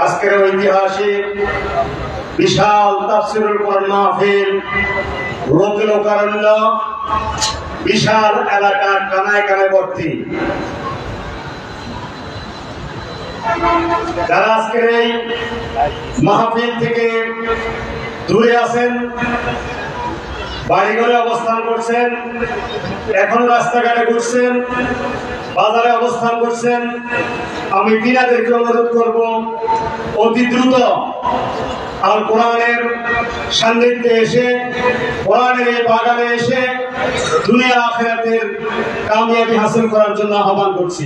আজকের ঐতিহাসিক বিশাল তাফসীরুল কোরআন মাহফিল লোকারণ্য বিশাল এলাকা কানায় কানায় ভর্তি। যারা আজকের এই মাহফিল থেকে দূরে আছেন, বাড়িঘরে অবস্থান করছেন, এখন রাস্তাঘাটে ঘুরছেন, বাজারে অবস্থান করছেন, আমি বিনাদেরকে অনুরোধ করব অতি দ্রুত আল কোরআনের সান্নিধ্যে এসে, কোরআনের এই বাগানে এসে দুনিয়া আখিরাতের কামিয়াবি হাসিল করার জন্য আহ্বান করছি।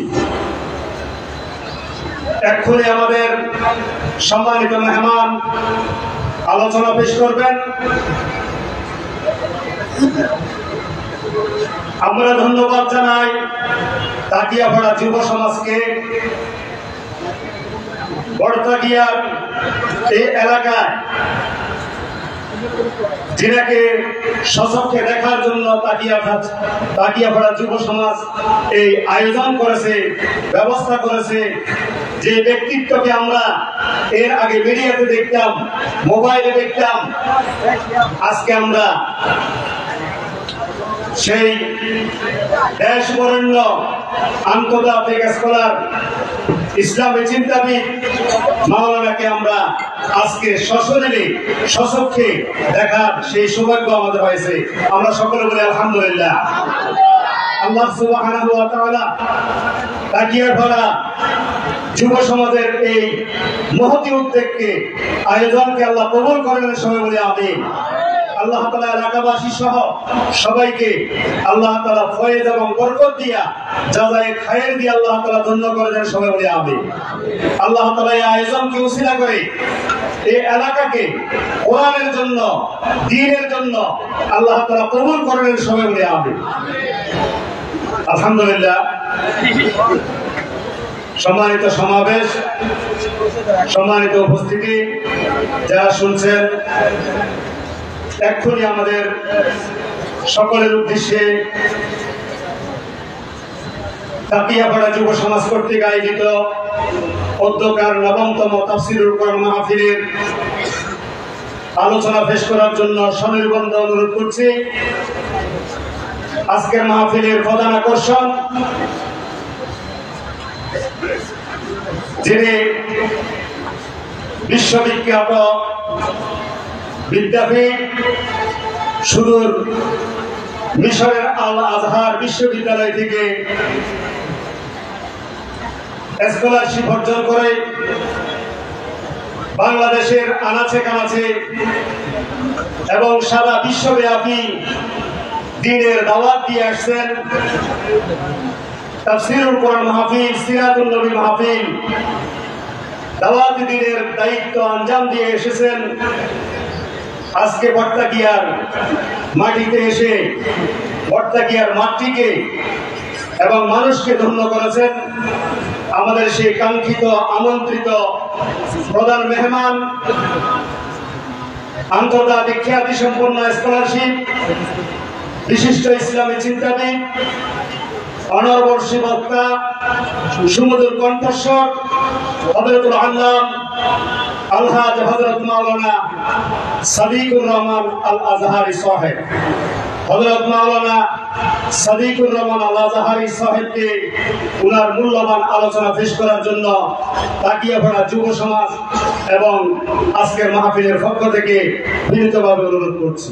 এক্ষুনি আমাদের সম্মানিত মেহমান আলোচনা পেশ করবেন। আমরা ধন্যবাদ জানাই তাকিয়াপাড়া যুব সমাজকে। বড়তাকিয়ার এই এলাকায় যিনাকে সচক্ষে দেখার জন্য তাকিয়াপাড়া যুব সমাজ এই আয়োজন করেছে, ব্যবস্থা করেছে, যে ব্যক্তিত্বকে আমরা এর আগে মিডিয়াতে দেখতাম, মোবাইলে দেখতাম, আজকে আমরা সেই দেশ বরেণ্য আন্তর্জাতিক স্কলার ইসলামী চিন্তাবিদ মাওলানাকে আমরা আজকে সশরীরে সচক্ষে দেখার সেই সৌভাগ্য আমাদের হয়েছে। আমরা সকলে বলি আলহামদুলিল্লাহ। আল্লাহ সুবহানাহু ওয়া তাআলা তাকিয়াপাড়া যুব সমাজের এই মহতী উদ্যোগকে, আয়োজনকে আল্লাহ কবুল করেন, সবাই বলি আমিন। আল্লাহ তাআলা এলাকাবাসী সহ সবাইকে আল্লাহ তাআলা ফয়েজ এবং বরকত দিয়া জাযায়ে খায়ের দিয়ে আল্লাহ তাআলা ধন্য করে দেন, সবাই বলি আমিন। আল্লাহ তাআলা এই আয়োজনকে উসিলা করে এই এলাকাকে কোরআনের জন্য, দ্বীনের জন্য আল্লাহ তাআলা কবুল করেন, সবাই বলি আমিন। আলহামদুলিল্লাহ। সম্মানিত সমাবেশ, সম্মানিত উপস্থিতি, যারা শুনছেন, এক্ষুনি আমাদের সকলের উদ্দেশ্যে তাকিয়াপাড়া যুব সমাজ কর্তৃক আয়োজিত অধ্যকার ৯তম তাফসীরুল কোরআন মাহফিলের আলোচনা পেশ করার জন্য সনির্বন্ধ অনুরোধ করছি। আজকের মাহফিলের প্রধান আকর্ষণ যিনি বিশ্ববিখ্যাত বিদ্যাপীঠ সুদূর মিশরের আল আজহার বিশ্ববিদ্যালয় থেকে স্কলারশিপ অর্জন করে বাংলাদেশের আনাচে কানাচে এবং সারা বিশ্বব্যাপী দ্বীনের দাওয়াত দিয়ে আসছেন। তাফসীরুল কোরআন মাহফিল, সিরাতুন নবী মাহফিল, দাওয়াত দ্বীনের দায়িত্ব আঞ্জাম দিয়ে এসেছেন। আজকে বড়তাকিয়ার মাটিতে এসে বড়তাকিয়ার মাটিকে এবং মানুষকে ধন্য করেছেন। আমাদের সেই কাঙ্ক্ষিত আমন্ত্রিত প্রধান মেহমান, আন্তর্জাতিক খ্যাতি সম্পন্ন স্কলারশিপ, বিশিষ্ট ইসলামী চিন্তাবিদ, অনর্বর্ষী বক্তা, সুমধুর কণ্ঠস্বর, হযরতুল আল্লাম আলহাজ হযরত মাওলানা সাদিকুর রহমান আল আজহারি সাহেব, হযরত মাওলানা সাদিকুর রহমান আল আজহারি সাহেবকে উনার মূল্যবান আলোচনা পেশ করার জন্য তাকিয়াপাড়া যুব সমাজ এবং আজকের মাহফিলের পক্ষ থেকে বিনীতভাবে অনুরোধ করছি।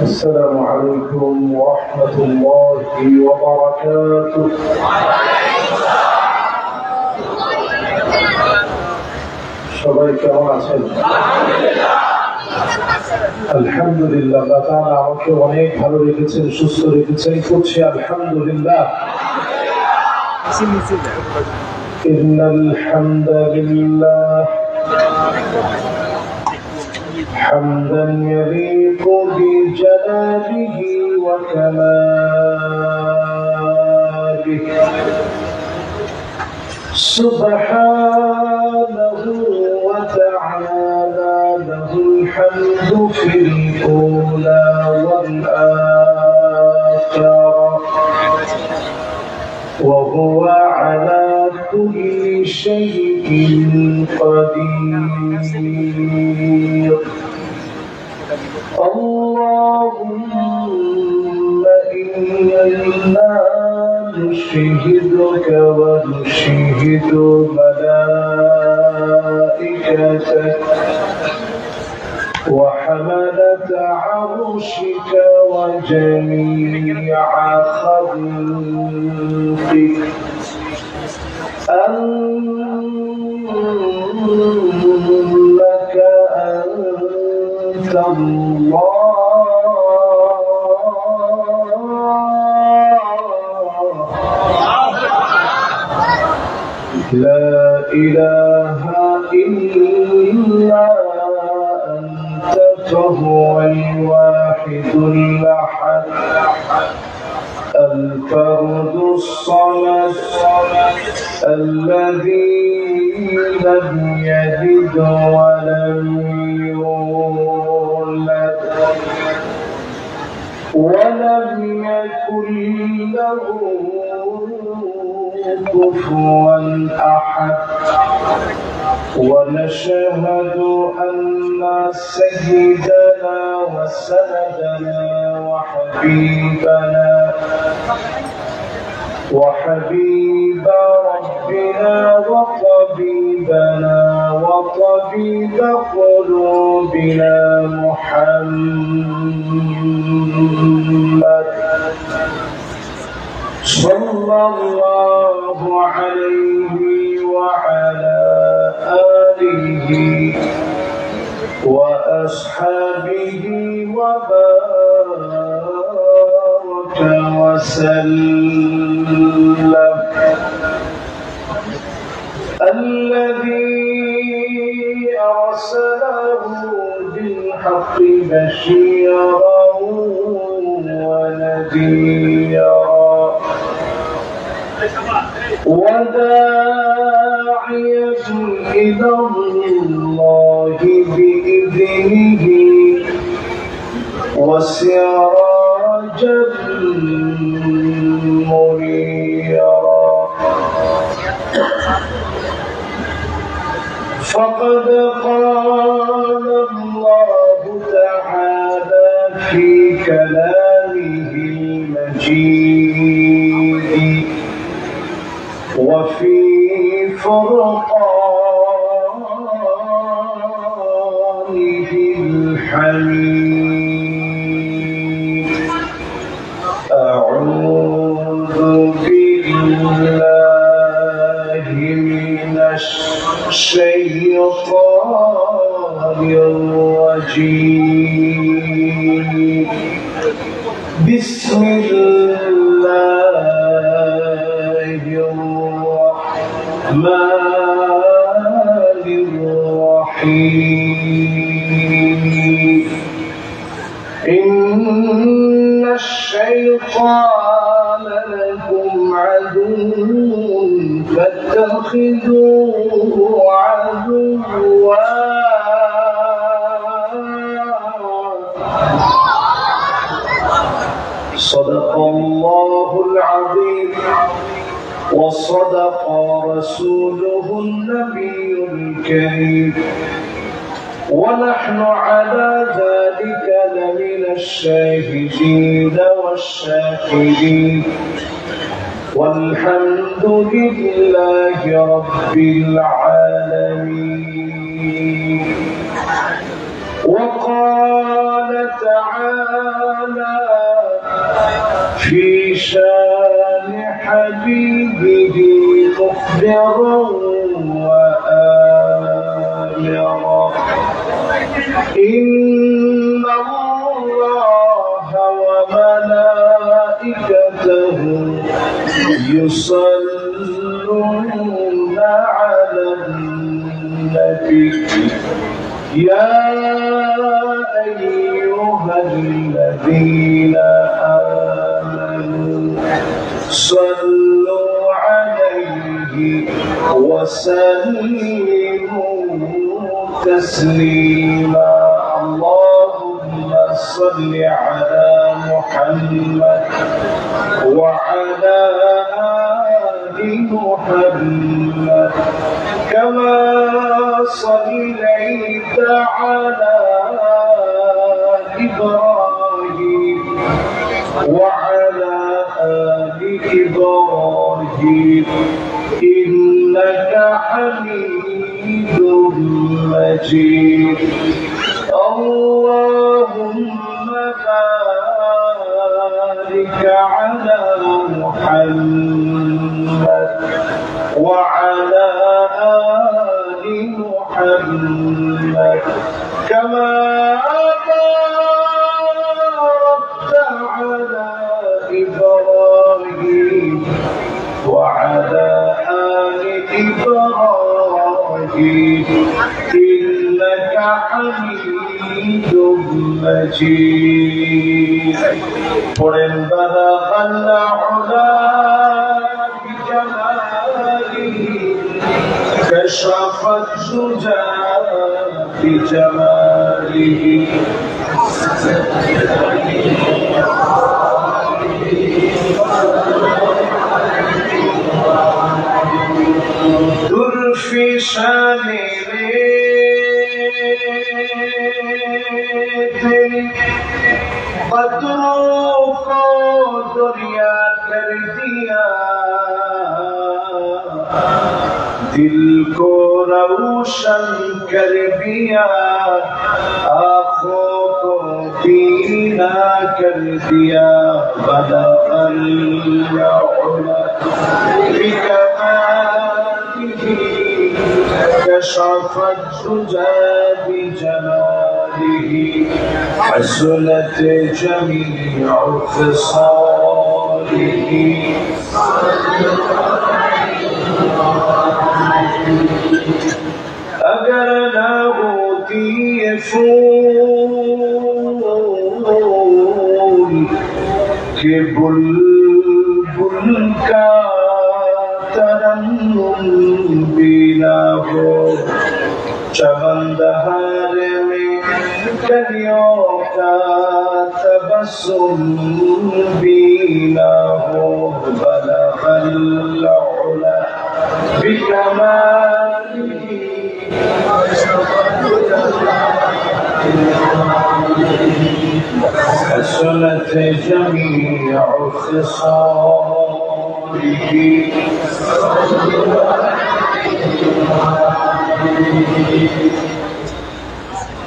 السلام عليكم ورحمة الله وبركاته. সবাই কেমন আছেন? আলহামদুলিল্লাহ। আল্লাহ তাআলা আমাকে অনেক ভালো রেখেছেন, সুস্থ রেখেছেন, করছি আলহামদুলিল্লাহ। ইন্নাল হামদালিল্লাহ حمدا يليق بجلاله وكماله سبحانه وتعالى له الحمد في الأولى والآخرة وهو على كل شيء قدير اللهم إنا نشهدك ونشهد ملائكتك وحملة عرشك وجميع خلقك أنك أنت الله لا إله إلا أنت فهو الواحد الأحد الفرد الصمد الذي لم يلد ولم يولد ولم يكن له كفوا أحد ونشهد أن سيدنا وسندنا وحبيب ربنا وطبيب قلوبنا محمد صلى الله عليه وعلى آله وأصحابه وبارك وسلم الذي أرسله بالحق بشيرا ونذيرا وداعيا إلى الله بإذنه وسراجا منيرا فقد قال الله تعالى في كلامه المجيد وفي فرقانه الحميد أعوذ بالله من الشيطان الرجيم بسم الله الرحمن الرحيم إن الشيطان لكم عدو فاتخذوه عدوا صدق الله العظيم وصدق رسوله النبي الكريم ونحن على ذلك لمن الشاهدين والشاكرين والحمد لله رب العالمين وقال تعالى في شان حبيبه مخبرا وآمرا إن الله وملائكته يصلون على النبي يا أيها الذين آمنوا صلوا عليه وسلموا تسليما اللهم صل على محمد وعلى آل محمد كما صليت على إبراهيم وعلى آل إبراهيم إنك حميد مجيد اللهم بارك على محمد وعلى آل محمد كما باركت على إبراهيم وعلى آل إبراهيم إنك حميد مجيد قرن بلغ العلا بجماله كشف الدجى بجماله در في شان तेरी बदरों को दुनिया कर दिया दिल को रोशन कर दिया आँखों को बीना कर दिया बदल كشف الدجى بجماله حسنت جميع خصاله اگر نہ ہوتی یہ پھول کہ بلبل کا ترنم بھی نہ ہو چمن دہار میں کلیوں کا تبسم بھی نہ ہو بلغ العلا بکمالہ حسنت جمیع خصاله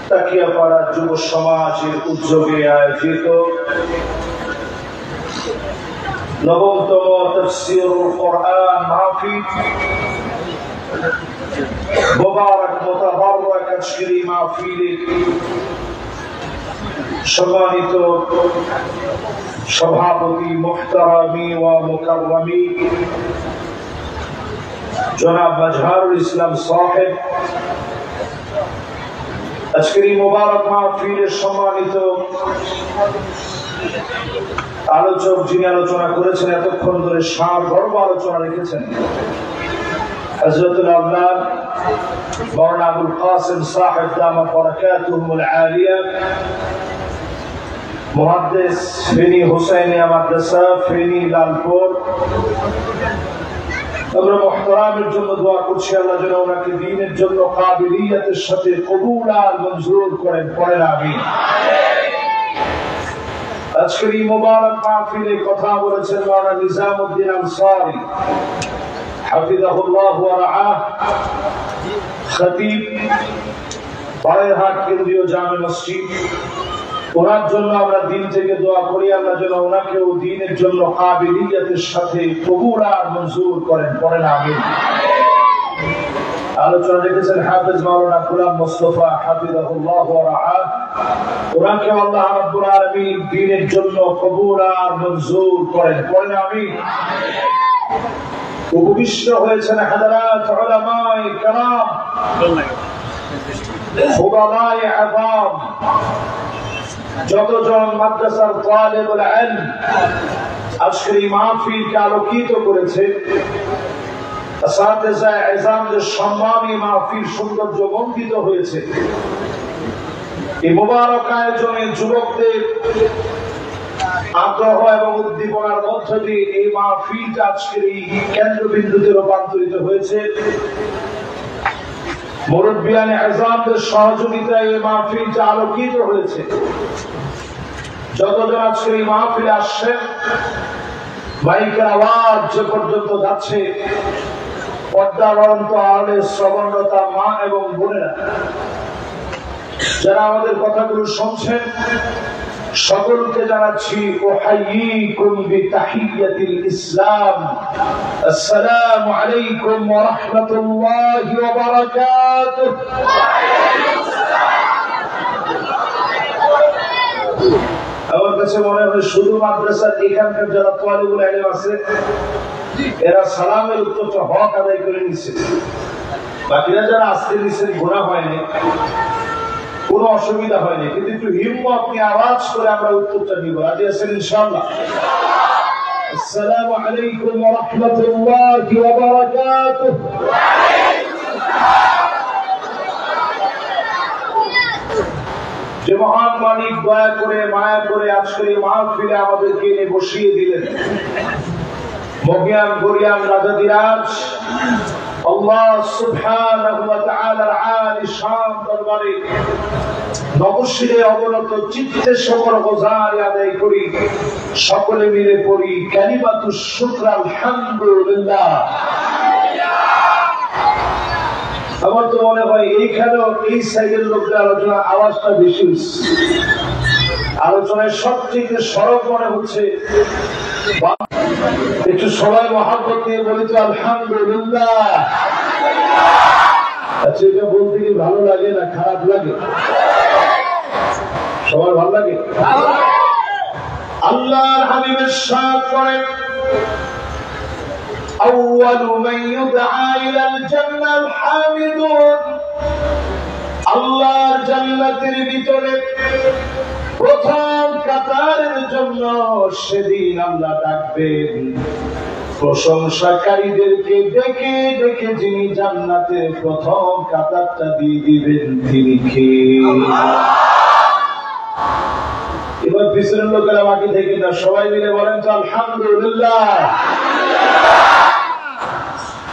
তাকিয়াপাড়া যুব সমাজের উদ্যোগে আয়োজিত নবমতম তাফসীরুল কোরআন মাহফিল মুবারক মুতাবারক আজকের এই মাহফিলে সম্মানিত সভাপতি মুহতারামি ওয়া মুকাররামি জনাব মাজহারুল ইসলাম সাহেব আজকের এই মুবারক মাহফিলের সম্মানিত আলোচক যিনি আলোচনা করেছেন এতক্ষণ ধরে সারগর্ভ আলোচনা রেখেছেন হযরতুল আল্লাহ মাওলানা আবুল কাসিম সাহেব দামাত বারাকাতুহুল আলিয়া মুহাদ্দিস ফেনী হুসাইনিয়া মাদ্রাসা ফেনী লালপুর আমরা মুহতারামের জন্য দোয়া করছি আল্লাহ যেন ওনাকে দ্বীনের জন্য কাবিলিয়তের সাথে কবুল আর মঞ্জুর করেন পড়েন আমিন। আজকের এই মুবারক মাহফিলে কথা বলেছেন মাওলানা নিজামউদ্দিন আনসারী হাফিজাহুল্লাহ ওয়া রাআহ খতিব বাগেরহাট কেন্দ্রীয় জামে মসজিদ। ওনার জন্য আমরা দিন থেকে দোয়া করি আল্লাহ যেন ওনাকেও দ্বীনের জন্য কাবিলিয়তের সাথে কবুল আর মঞ্জুর করেন পড়েন আমিন। আলোচনা রেখেছেন হাফেজ মাওলানা গোলাম মুস্তাফা হাফিজাহুল্লাহ ওয়া রাআহ। ওনাকে আল্লাহ রাব্বুল আলামিন দ্বীনের জন্য কবুল আর মঞ্জুর করেন পড়েন আমিন। উপবিষ্ট হয়েছেন হাযরাত উলামায়ে কেরাম ফুদালায়ে আযম যতজন মাদ্রাসার তালিবুল ইলম আজকের এই মাহফিলকে আলোকিত করেছে আসাতিজা ইজামদের সম্মানী মাহফিল সৌন্দর্য মণ্ডিত হয়েছে। এই মুবারক আয়োজনে যুবকদের আগ্রহ এবং উদ্দীপনার মধ্য দিয়ে এই মাহফিলটা আজকের এই কেন্দ্রবিন্দুতে রূপান্তরিত হয়েছে। মুরব্বিয়ানে আযমদের সহযোগিতায় এই মাহফিলটা আলোকিত হয়েছে। যতজন আজকে এই মাহফিলে আসছেন, মাইকের আওয়াজ যে পর্যন্ত যাচ্ছে, পর্দার আড়ালে শ্রবণরতা মা এবং বোনেরা যারা আমাদের কথাগুলো শুনছেন, সকলকে জানাচ্ছি উহাইয়িকুম বিতাহিয়াতিল ইসলাম, আসসালামু আলাইকুম ওয়া রাহমাতুল্লাহি ওয়া বারাকাতুহু। আমার কাছে মনে হয় শুধু মাদ্রাসার এখানকার যারা তালিবুল ইলম আছে এরা সালামের উত্তরটা হক আদায় করে নিচ্ছে, বাকিরা যারা আসতে নিচ্ছেন গুনাহ হয়নি, কোনো অসুবিধা হয়নি, কিন্তু একটু হিম্মত নিয়ে আওয়াজ করে আমরা উত্তরটা দিব। রাজি আছেন ইনশাআল্লাহ? আসসালামু আলাইকুম ওয়া রাহমাতুল্লাহি ওয়া বারাকাতুহু। যে মহান মালিক দয়া করে মায়া করে আজকে এই মাহফিলে আমাদেরকে এনে বসিয়ে দিলেন, মগিয়ান গরিয়ান রাজাদিরাজ আল্লাহ সুবহানাহু ওয়া তাআলার আলী শান দরবারে নবশিরে অবনত চিত্তে সকল গুজারি আদায় করি, সকলে মিলে পড়ি কালিমাতুশ শুকর আলহামদুলিল্লাহ। আমার তো মনে হয় এইখানেও এই সাইডের লোকদের আলোচনা আওয়াজটা বেশি হচ্ছে, আলোচনায় সবচেয়ে সরব মনে হচ্ছে। একটু সবাই মহাব্বত নিয়ে বলি তো আলহামদুলিল্লাহ। আচ্ছা, এটা বলতে কি ভালো লাগে না খারাপ লাগে? সবার ভালো লাগে? আল্লাহর হাবিবের সাথ করেন আউয়ালু মান ইউদআ ইলাল জান্নাল হামিদুন। আল্লাহর জান্নাতের ভিতরে প্রথম কাতারের জন্য সেদিন আল্লাহ ডাকবেন প্রশংসাকারীদেরকে ডেকে ডেকে, যিনি জান্নাতের প্রথম কাতারটা দিয়ে দিবেন তিনি কে? এবার পিছনের লোকেরা বাকি থেকে না, সবাই মিলে বলেন তো আলহামদুলিল্লাহ।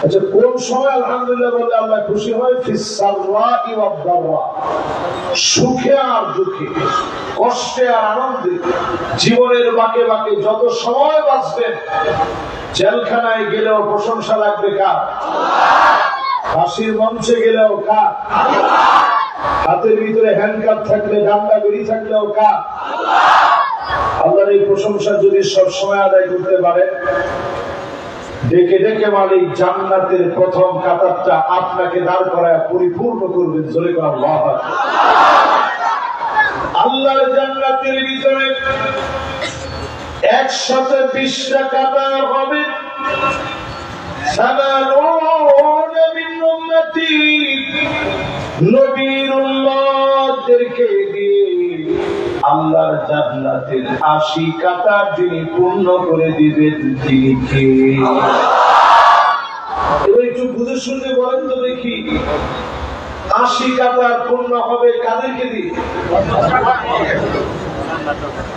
আচ্ছা, কোন সময় আলহামদুলিল্লাহ বললে আল্লাহ খুশি হয়? ফিস-সাররাই ওয়াদ-দাররা, সুখে আর দুঃখে, কষ্টে আর আনন্দে, জীবনের বাঁকে বাঁকে যত সময় বাঁচবেন, জেলখানায় গেলেও প্রশংসা লাগবে কার? ফাঁসির মঞ্চে গেলেও কার? হাতের ভিতরে হ্যান্ডকাপ থাকলে, ডান্ডা বেরি থাকলেও কার? আল্লাহর এই প্রশংসা যদি সব সময় আদায় করতে পারেন, ডেকে ডেকে মালিক জান্নাতের প্রথম কাতারটা আপনাকে দাঁড় করায় পরিপূর্ণ করবেন। জোরে করে আল্লাহু আকবার। আল্লাহর জান্নাতের ভিতরে 120টা কাতার হবে। সামানুনা মিন উম্মতি, নবীর উম্মতদেরকে দিয়ে আল্লাহর জান্নাতের 80 কাতার যিনি পূর্ণ করে দিবেন তিনি কে? এবার একটু বুঝে শুনে বলেন তো দেখি, 80 কাতার পূর্ণ হবে কাদেরকে দিয়ে?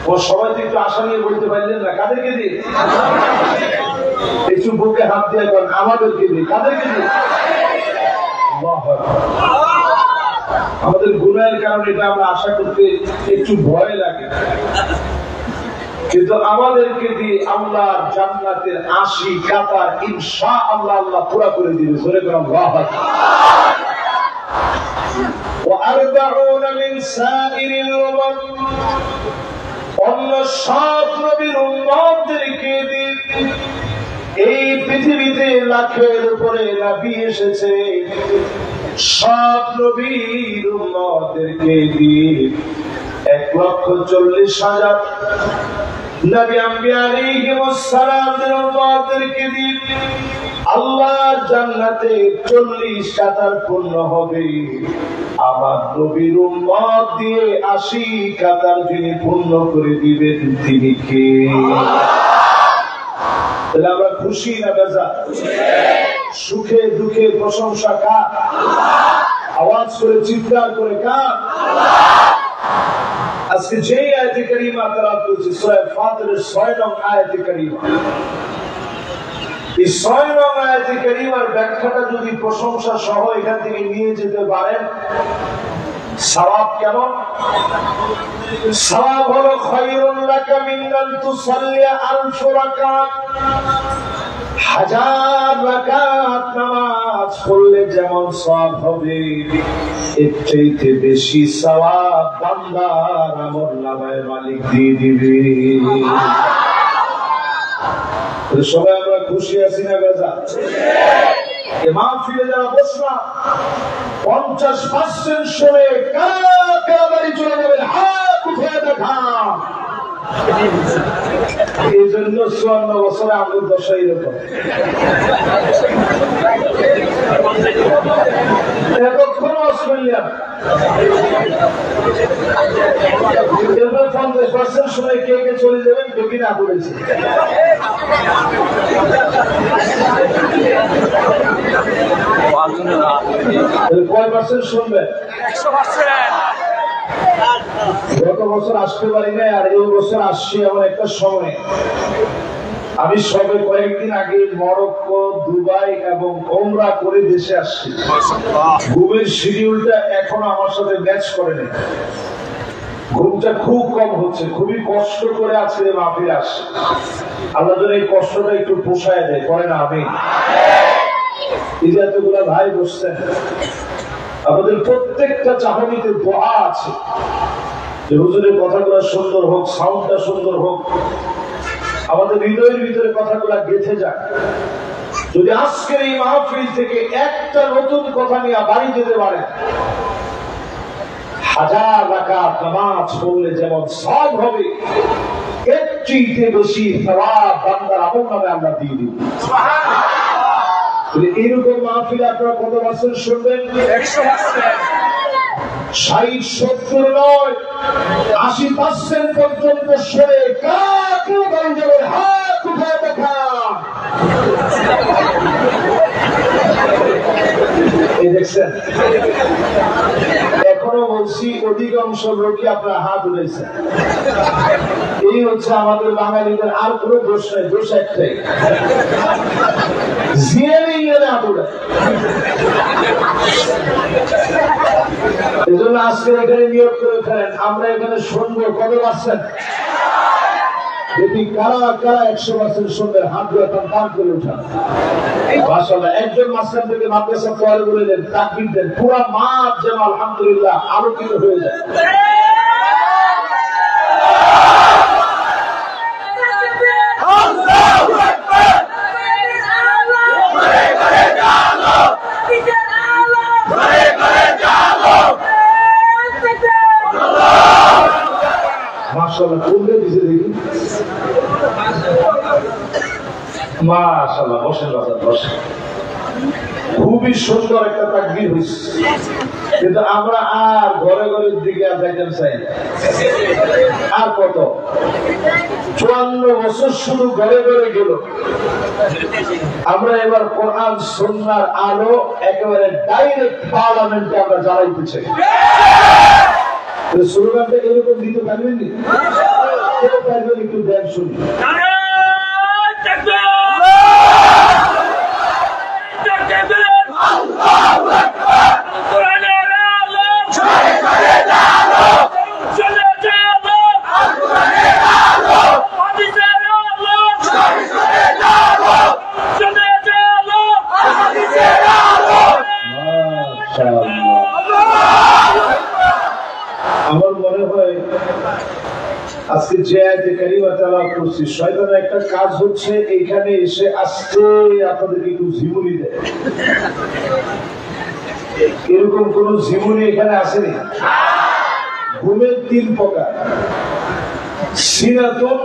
ও সবাই তো একটু আশা নিয়ে বলতে পারলেন না, কাদেরকে দিয়ে? একটু বুকে হাত দিয়ে বলেন আমাদেরকে দিয়ে। কাদেরকে দিয়ে? আমাদের গুনাহের কারণে এটা আমরা আশা করতে একটু ভয় লাগে, কিন্তু আমাদেরকে দিয়ে আল্লাহ জান্নাতের 80 কাতার ইনশাআল্লাহ আল্লাহ পুরা করে দিবে। জোরে করে আল্লাহু আকবার। وأربعون من سائر الأمم, অন্য সব নবীর উম্মতদেরকে দিয়ে এই পৃথিবীতে লাখের উপরে নবী এসেছে, সব নবীর উম্মতদেরকে দিয়ে 1,40,000 নবী আম্বিয়া আলাইহিমুস সালামের উম্মতদেরকে দিয়ে আল্লাহ জান্নাতে 40 কাতার পূর্ণ হবে। আমার নবীর উম্মত দিয়ে 80 কাতার যিনি পূর্ণ করে দিবেন তিনি কে? তাহলে আমরা খুশি না বেজার? সুখে দুঃখে প্রশংসা কার? আওয়াজ করে চিৎকার করে কার? আজকে যে আয়াতে কারিমা তেলাওয়াত করেছি সূরা ফাতিরের 6 নং আয়াতে কারিমা, এই 6 নং আয়াতে কারিমার ব্যাখ্যাটা যদি প্রশংসা সহ এখান থেকে নিয়ে যেতে পারেন, সওয়াব কেমন? সওয়াব হলো খায়রুল লাকা মিন আন তুসাল্লিয়া আলফ রাকাত, 1000 রাকাত নামাজ পড়লে যেমন সওয়াব হবে, এর চাইতে বেশি সওয়াব বান্দার আমলনামায় মালিক দিয়ে দিবে। সবাই আমরা খুশি আছি না বেজা? মাহফিলে যারা বসলাম 50% সময় কারা বাড়ি চলে যাবেন, হাত উঠে দেখা। এই জন্য 54 বছরে আঙুল দশা এরকম। এতক্ষণ অস্ট্রেলিয়া 50% সময় কে কে চলে যাবেন বেশি না করেছে। কয় পার্সেন্ট শুনবেন? 100%। গত বছর আসতে পারি না, আর এই বছর আসছি এমন একটা সময়। আমি সবে কয়েকদিন আগে মরক্কো, দুবাই এবং ওমরা করে দেশে আসছি। ঘুমের শিডিউলটা এখনো আমার সাথে ম্যাচ করে না, ঘুমটা খুব কম হচ্ছে, খুবই কষ্ট করে আজকে মাহফিলে আসছি। আল্লাহ যেন এই কষ্টটা একটু পোষায় দেয়, করে না? আমি এই যে এতগুলা ভাই বসছেন, আমাদের প্রত্যেকটা চাহনিতে দোয়া আছে যে হুজুরের কথাগুলো সুন্দর হোক, সাউন্ডটা সুন্দর হোক, আমাদের হৃদয়ের ভিতরে কথাগুলো গেঁথে যাক। যদি আজকের এই মাহফিল থেকে একটা নতুন কথা নিয়ে বাড়ি যেতে পারে, 1000 রাকাত নামাজ পড়লে যেমন সওয়াব হবে, এর চেয়ে বেশি সওয়াব বান্দার আমলনামায় আমরা দিয়ে দিব। এইরকম মাহফিল আপনারা কত বছর শুনবেন? 100%। 60-70 নয়, 80% পর্যন্ত শুনে কাকে বাড়ি যাবে, হাত উঠে দেখা। এই দেখছেন, এখনো বলছি অধিকাংশ লোকই আপনার হাত উঠেছে। এই হচ্ছে আমাদের বাঙালিদের, আর কোনো দোষ নেই, দোষ একটাই, এই জন্য আজকে এখানে নিয়োগ করে ফেলেন, আমরা এখানে শুনবো। কত পার্সেন্ট? দেখি কারা কারা 100% শুনবেন, হাত এখন টান করে উঠান। মাশাআল্লাহ, একজন মাস্টার থেকে মাদ্রাসা পড়ে বলে দেন, তাকবীর দেন, পুরো মাঠ যেন আলহামদুলিল্লাহ আলোকিত হয়ে যায়। মাশাআল্লাহ, কোনটা দিছে দেখি। মাশাআল্লাহ, বসেন বাজার, বসেন। খুবই সুন্দর একটা তাকবীর হয়েছে, কিন্তু আমরা আর ঘরে ঘরের দিকে আর যাইতেন চাই। আর কত 54 বছর শুধু ঘরে ঘরে গেল। আমরা এবার কোরআন সুন্নাহর আলো একেবারে ডাইরেক্ট পার্লামেন্টে আমরা জ্বালাইতে চাই। স্লোগানটা এরকম দিতে পারবেন নি? কেউ পারবেন? একটু দেন শুনি। আমার মনে হয় আজকে যে আয়াতে কারিমা তেলাওয়াত করছি, শয়তানের একটা কাজ হচ্ছে এখানে এসে আস্তে আপনাদেরকে একটু ঝিমুনি দেয়। এরকম কোন ঝিমুনি এখানে আসেনি। ঘুমের 3 প্রকার, সিনাতুন,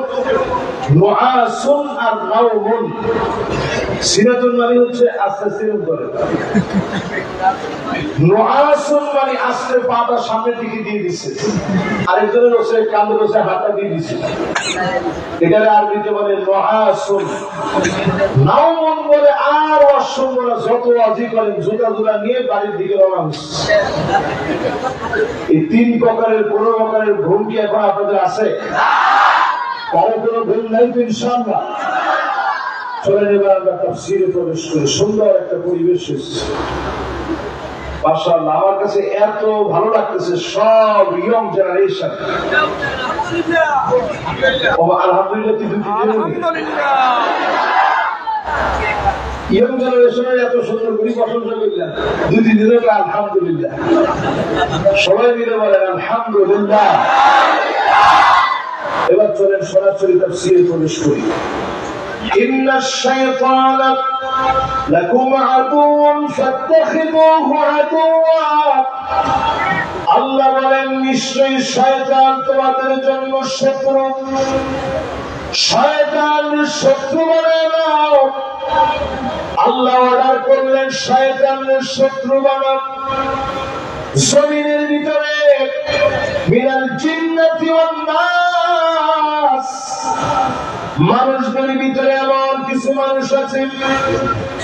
নুআসুন আর নাওমুন। সিনাতুন মানে হচ্ছে আস্তে সিরম করে, নুআসুন মানে আস্তে পাটা সামনের দিকে দিয়ে দিচ্ছে, আরেকজনের হচ্ছে কাঁধের হচ্ছে হাতটা দিয়ে দিচ্ছে, এটারে আরবিতে বলে নুআসুন। নাওমুন বলে আর অসম্ভব যত আজি করেন জুতা জুতা নিয়ে বাড়ির দিকে রওনা হচ্ছে। এই 3 প্রকারের কোন প্রকারের ঘুম কি এখন আপনাদের আছে? কারো কোনো ঘুম নাই তো ইনশাআল্লাহ? চলে এবার আমরা তাফসীরে প্রবেশ করি। সুন্দর একটা পরিবেশ এসেছে মাশাআল্লাহ, আমার কাছে এত ভালো লাগতেছে। সব ইয়ং জেনারেশন, আলহামদুলিল্লাহ। ইয়ং জেনারেশনের এত সুন্দর করে প্রশংসা করলেন, 2-3 দিন ধরে আলহামদুলিল্লাহ। সবাই মিলে বলেন আলহামদুলিল্লাহ। এবার চলেন সরাসরি তাফসীরে প্রবেশ করি। ইন্নাশ শাইতানা লাকুম আদুউন ফাত্তাখিযুহু আদুওয়া। আল্লাহ বলেন নিশ্চয়ই শয়তান তোমাদের জন্য শত্রু। শয়তান শত্রু বানায় নাও। আল্লাহ অর্ডার করলেন শয়তানের শত্রু বানাও। জমিনের ভিতরে মিনাল জিন্নাতি ওয়ান নাস, মানুষদের ভিতরে এমন কিছু মানুষ আছে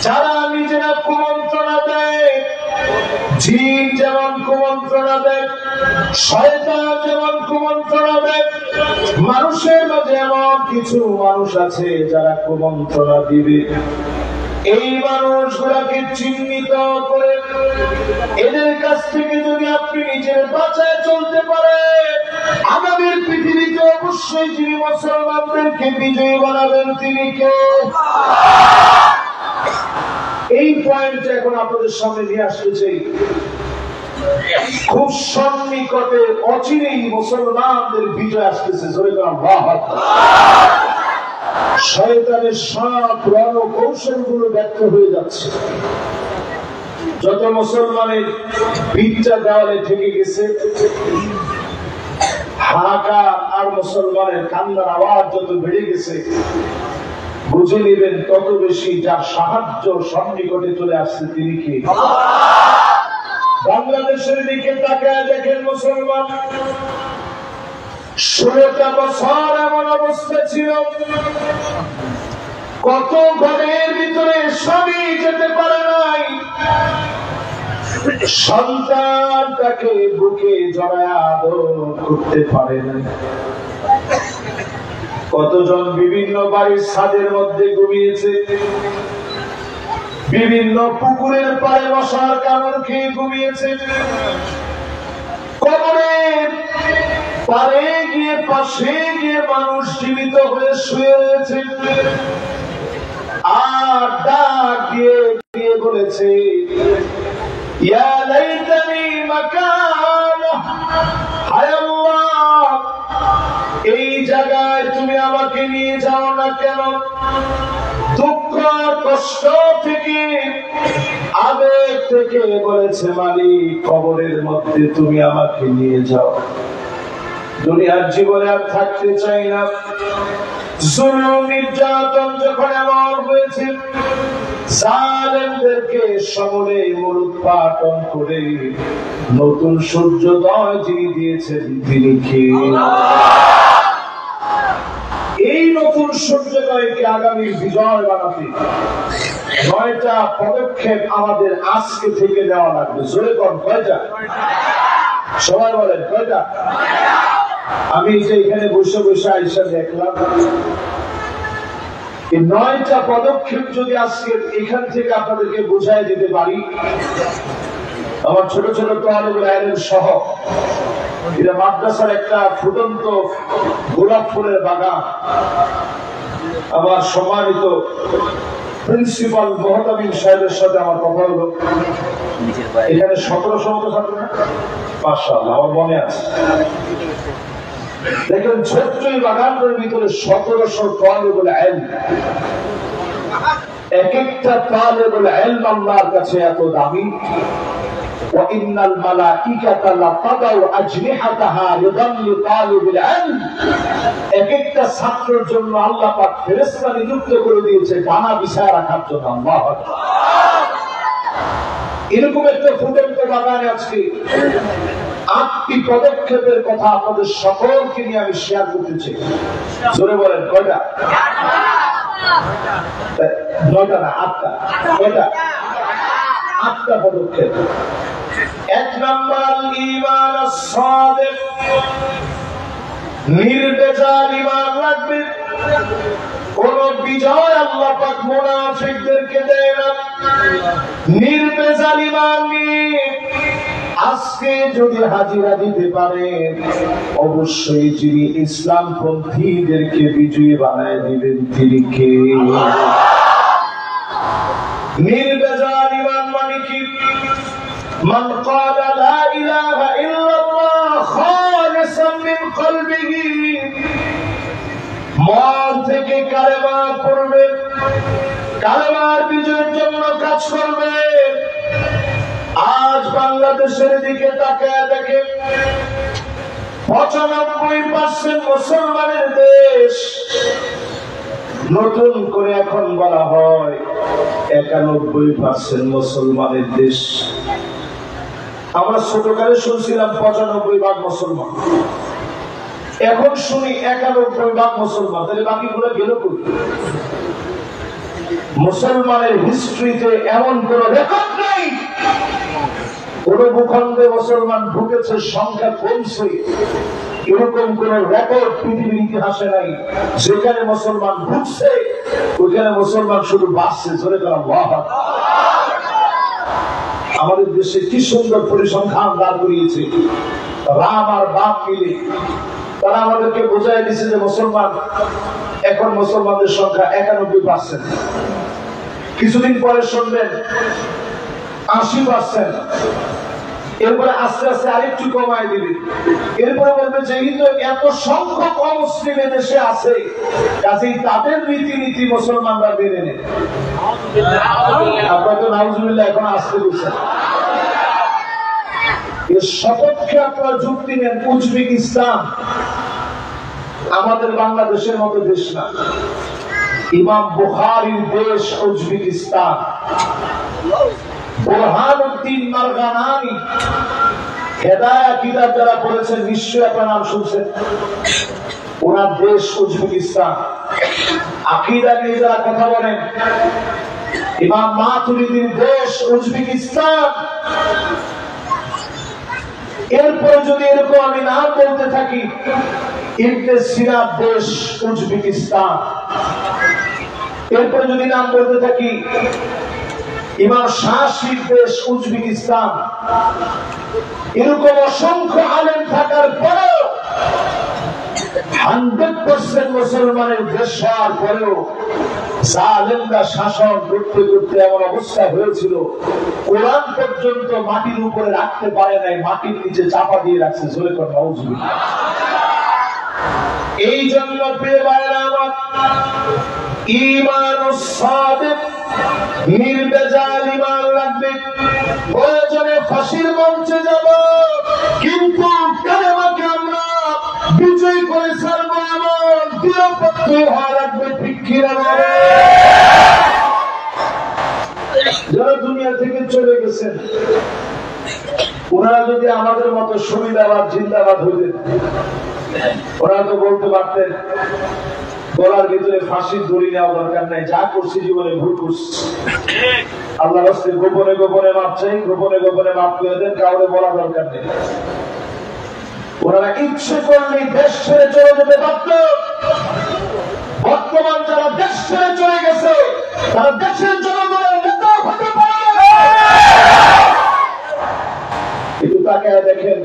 যারা নিজেরা কুমন্ত্রণা দেয়। জিন যেমন কুমন্ত্রণা দেয়, শয়তান যেমন কুমন্ত্রণা দেয়, মানুষের মাঝে এমন কিছু মানুষ আছে যারা কুমন্ত্রণা দিবে। এই মানুষগুলোকে চিহ্নিত করে এদের কাছ থেকে যদি আপনি নিজের বাঁচায় চলতে পারেন, আমাদের পৃথিবীতে অবশ্যই যিনি মুসলমানদেরকে বিজয়ী বানাবেন তিনি কে? এই পয়েন্টটা এখন আপনাদের সামনে নিয়ে আসতে চাই। খুব সন্নিকটে অচিরেই মুসলমানদের বিজয় আসতেছে। শয়তানের সব রণ কৌশল গুলো ব্যর্থ হয়ে যাচ্ছে। যত মুসলমানের পিঠটা দেওয়ালে ঠেকে গেছে, হাহাকার আর মুসলমানের কান্নার আওয়াজ যত বেড়ে গেছে, বুঝে নেবেন তত বেশি যার সাহায্য সন্নিকটে চলে আসছে তিনি কে? বাংলাদেশের দিকে তাকায় দেখেন মুসলমান 16টা বছর এমন অবস্থা ছিল, কত ঘরের ভিতরে স্বামী যেতে পারে নাই, সন্তানটাকে বুকে জড়ায় আদর করতে পারে নাই। কতজন বিভিন্ন বাড়ির ছাদের মধ্যে ঘুমিয়েছে, বিভিন্ন পুকুরের পাড়ে মশার কামড় খেয়ে ঘুমিয়েছে, কবরের পারে গিয়ে পাশে গিয়ে মানুষ জীবিত হয়ে শুয়ে রয়েছে। আর ডাক দিয়ে দিয়ে বলেছে ইয়া লাইতানি মাকানা, হায় আল্লাহ এই জায়গায় তুমি আমাকে নিয়ে যাও না কেন? দুঃখ কষ্ট থেকে আবেগ থেকে বলেছে মালিক কবরের মধ্যে তুমি আমাকে নিয়ে যাও। দুনিয়ার জীবনে আর থাকতে চাই না। জুলুম নির্যাতন যখন এমন হয়েছে, জালেমদেরকে সমূলে মূলোৎপাটন করে নতুন সূর্যোদয় যিনি দিয়েছেন তিনি কে? এই নতুন সূর্যোদয়কে আগামী বিজয় বানাতে 9টা পদক্ষেপ আমাদের আজকে থেকে নেওয়া লাগবে। জোরে কোন কয়টা? সবাই বলেন কয়টা? আমি যে এখানে বসে বসে আইসা দেখলাম, এই 9টা পদক্ষেপ যদি আজকে এখান থেকে আপনাদেরকে বুঝাই দিতে পারি, আমার ছোট ছোট তালেবুল ইলম সহ এটা মাদ্রাসার একটা ফুটন্ত গোলাপ ফুলের বাগান। আমার সম্মানিত প্রিন্সিপাল মোহতামিম সাহেবের সাথে আমার কথা হলো, এখানে 1700 মতো ছাত্র না? মাশাআল্লাহ, আমার মনে আছে। দেখেন ছোট্ট এই বাগানটার ভিতরে 1700 তালেবুল ইলম। এক একটা তালেবুল ইলম আল্লাহর কাছে এত দামি। وَإِنَّ الْمَلَائِكَةَ لَتَضَعُ أَجْنِحَتَهَا لِطَالِبِ الْعِلْمِ। এক একটা ছাত্রের জন্য আল্লাহ পাক ফেরেশতা নিযুক্ত করে দিয়েছে ডানা বিছায় রাখার জন্য। আল্লাহু আকবার। এরকম একটা ফুটন্ত বাগানে আজকে 8টি পদক্ষেপের কথা আপনাদের সকলকে নিয়ে আমি শেয়ার করতে চাই। জোরে বলেন কয়টা? 9টা না 8টা। কয়টা? 8টা পদক্ষেপ। 1 নাম্বার ঈমান আস-সাদিক, নির্বেজাল ঈমান রাখবে। কোন বিজয় আল্লাহ পাক মুনাফিকদেরকে দেয় না। নির্বেজাল ঈমান নিয়ে আজকে যদি হাজিরা দিতে পারে, অবশ্যই যিনি ইসলামপন্থীদেরকে বিজয়ী বানায় দিবেন তিনি কে? নির্বেজাল ঈমান মানে কি? মান ক্বালা লা ইলাহা ইল্লাল্লাহ খালিসান মিন কলবিহি, মন থেকে কালেমা পড়বে, কালেমার বিজয়ের জন্য কাজ করবে। আজ বাংলাদেশের দিকে তাকায় দেখে 95% মুসলমানের দেশ। নতুন করে এখন বলা হয় 91% মুসলমানের দেশ। আমরা ছোটকালে শুনছিলাম 95% মুসলমান, এখন শুনি 91% মুসলমান। তাহলে বাকিগুলো গেল কই? মুসলমানের হিস্ট্রিতে এমন কোন রেকর্ড নেই কোন ভূখণ্ডে মুসলমান ঢুকেছে, সংখ্যা কমছে, এরকম কোন রেকর্ড পৃথিবীর ইতিহাসে নাই। যেখানে মুসলমান ঢুকছে ওইখানে মুসলমান শুধু বাঁচছে। জোরে করা আল্লাহু আকবার। আমাদের দেশে কি সুন্দর পরিসংখ্যান দাঁড় করিয়েছে রাম আর বাপ মিলে। তারা আমাদেরকে বোঝাই দিচ্ছে যে মুসলমান, এখন মুসলমানদের সংখ্যা 91%। কিছুদিন পরে শুনবেন 80%, এরপরে আস্তে আস্তে আরেকটু কমায় দিবে। এরপরে বলবে যে এই তো এত সংখ্যক অমুসলিম দেশে আছে, কাজেই তাদের রীতিনীতি মুসলমানরা মেনে নেয়। আপনারা তো নাউজুবিল্লাহ এখন আসতে দিচ্ছেন। এর সপক্ষে আপনারা যুক্তি নেন। উজবেকিস্তান আমাদের বাংলাদেশের মতো দেশ না, ইমাম বুখারীর দেশ উজবেকিস্তান। বুরহানুদ্দিন মারগানানি হেদায়া কিতাব যারা পড়েছেন নিশ্চয়ই আপনার নাম শুনছেন। ওনার দেশ উজবেকিস্তান। আকীদা নিয়ে যারা কথা বলেন, ইমাম মাতুরিদির দেশ উজবেকিস্তান। এরপরে যদি এরকম আমি নাম বলতে থাকি, ইবনে সিনার দেশ উজবেকিস্তান। এরপরে যদি নাম বলতে থাকি, ইমাম শাসির দেশ উজবেকিস্তান। এরকম অসংখ্য আলেম থাকার পরেও 100% মুসলমানের দেশ হওয়ার পরেও জালেমরা শাসন করতে করতে এমন অবস্থা হয়েছিল, কোরআন পর্যন্ত মাটির উপরে রাখতে পারে নাই, মাটির নিচে চাপা দিয়ে রাখছে। জোরে করে নাউজুবিল্লাহ। এই জন্য প্রিয় ভাইরা আমার, ঈমানুস সাদিক, নির্বেজাল ঈমান লাগবে। প্রয়োজনে ফাঁসির মঞ্চে যাব, কিন্তু কালেমাকে আমরা বিজয় করে ছাড়বো, এমন দৃঢ়পত্র হওয়া লাগবে। ঠিক কিনা বলেন? যারা দুনিয়া থেকে চলে গেছেন ওনারা যদি আমাদের মতো সুবিধাবাদ জিন্দাবাদ হইতেন, ওরা তো বলতে পারতেন গলার ভিতরে ফাঁসির দড়ি নেওয়া দরকার নাই, যা করছি জীবনে ভুল করছি, আল্লাহ রাস্তায় গোপনে গোপনে মাপ চাই, গোপনে গোপনে মাপ করে দেন, কাউকে বলা দরকার নেই। ওনারা ইচ্ছে করলেই দেশ ছেড়ে চলে যেতে পারত। বর্তমান যারা দেশ ছেড়ে চলে গেছে তারা দেশের জনগণের নেতা হতে পারে। একটু তাকায় দেখেন,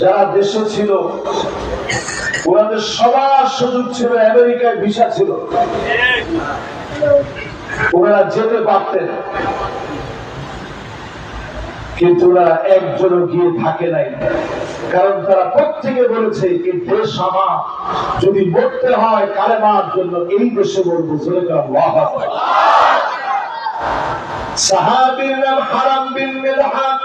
যারা দেশে ছিল ওনাদের সবার সুযোগ ছিল, আমেরিকায় ভিসা ছিল, ওনারা যেতে পারতেন, কিন্তু ওনারা একজনও গিয়ে থাকে নাই। কারণ তারা প্রত্যেকে বলেছে এই দেশ আমার, যদি মরতে হয় কালেমার জন্য এই দেশে মরবো। আল্লাহু আকবার। সাহাবীর নাম হারাম বিন মিলহান।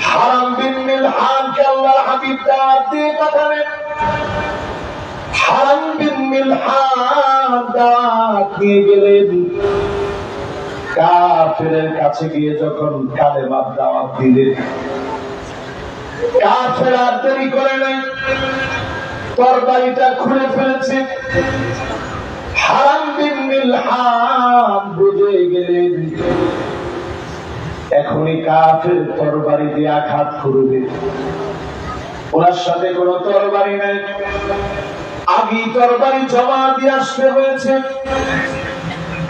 হারাম বিন মিলহানকে আল্লাহর হাবিব দাওয়াত দিয়ে পাঠালেন। হারাম বিন মিলহান দাওয়াত নিয়ে গেলেন। কাফেরের কাছে গিয়ে যখন কালেমার দাওয়াত দিলেন, কাফের আর দেরি করে নাই, তরবারিটা খুলে ফেলেছে। হারাম বিন মিলহান বুঝে গেলেন এখনই কাফের তরবারি দিয়ে আঘাত করবে। ওনার সাথে কোনো তরবারি নাই। আগে তরবারি জমা দিয়ে আসতে হয়েছে,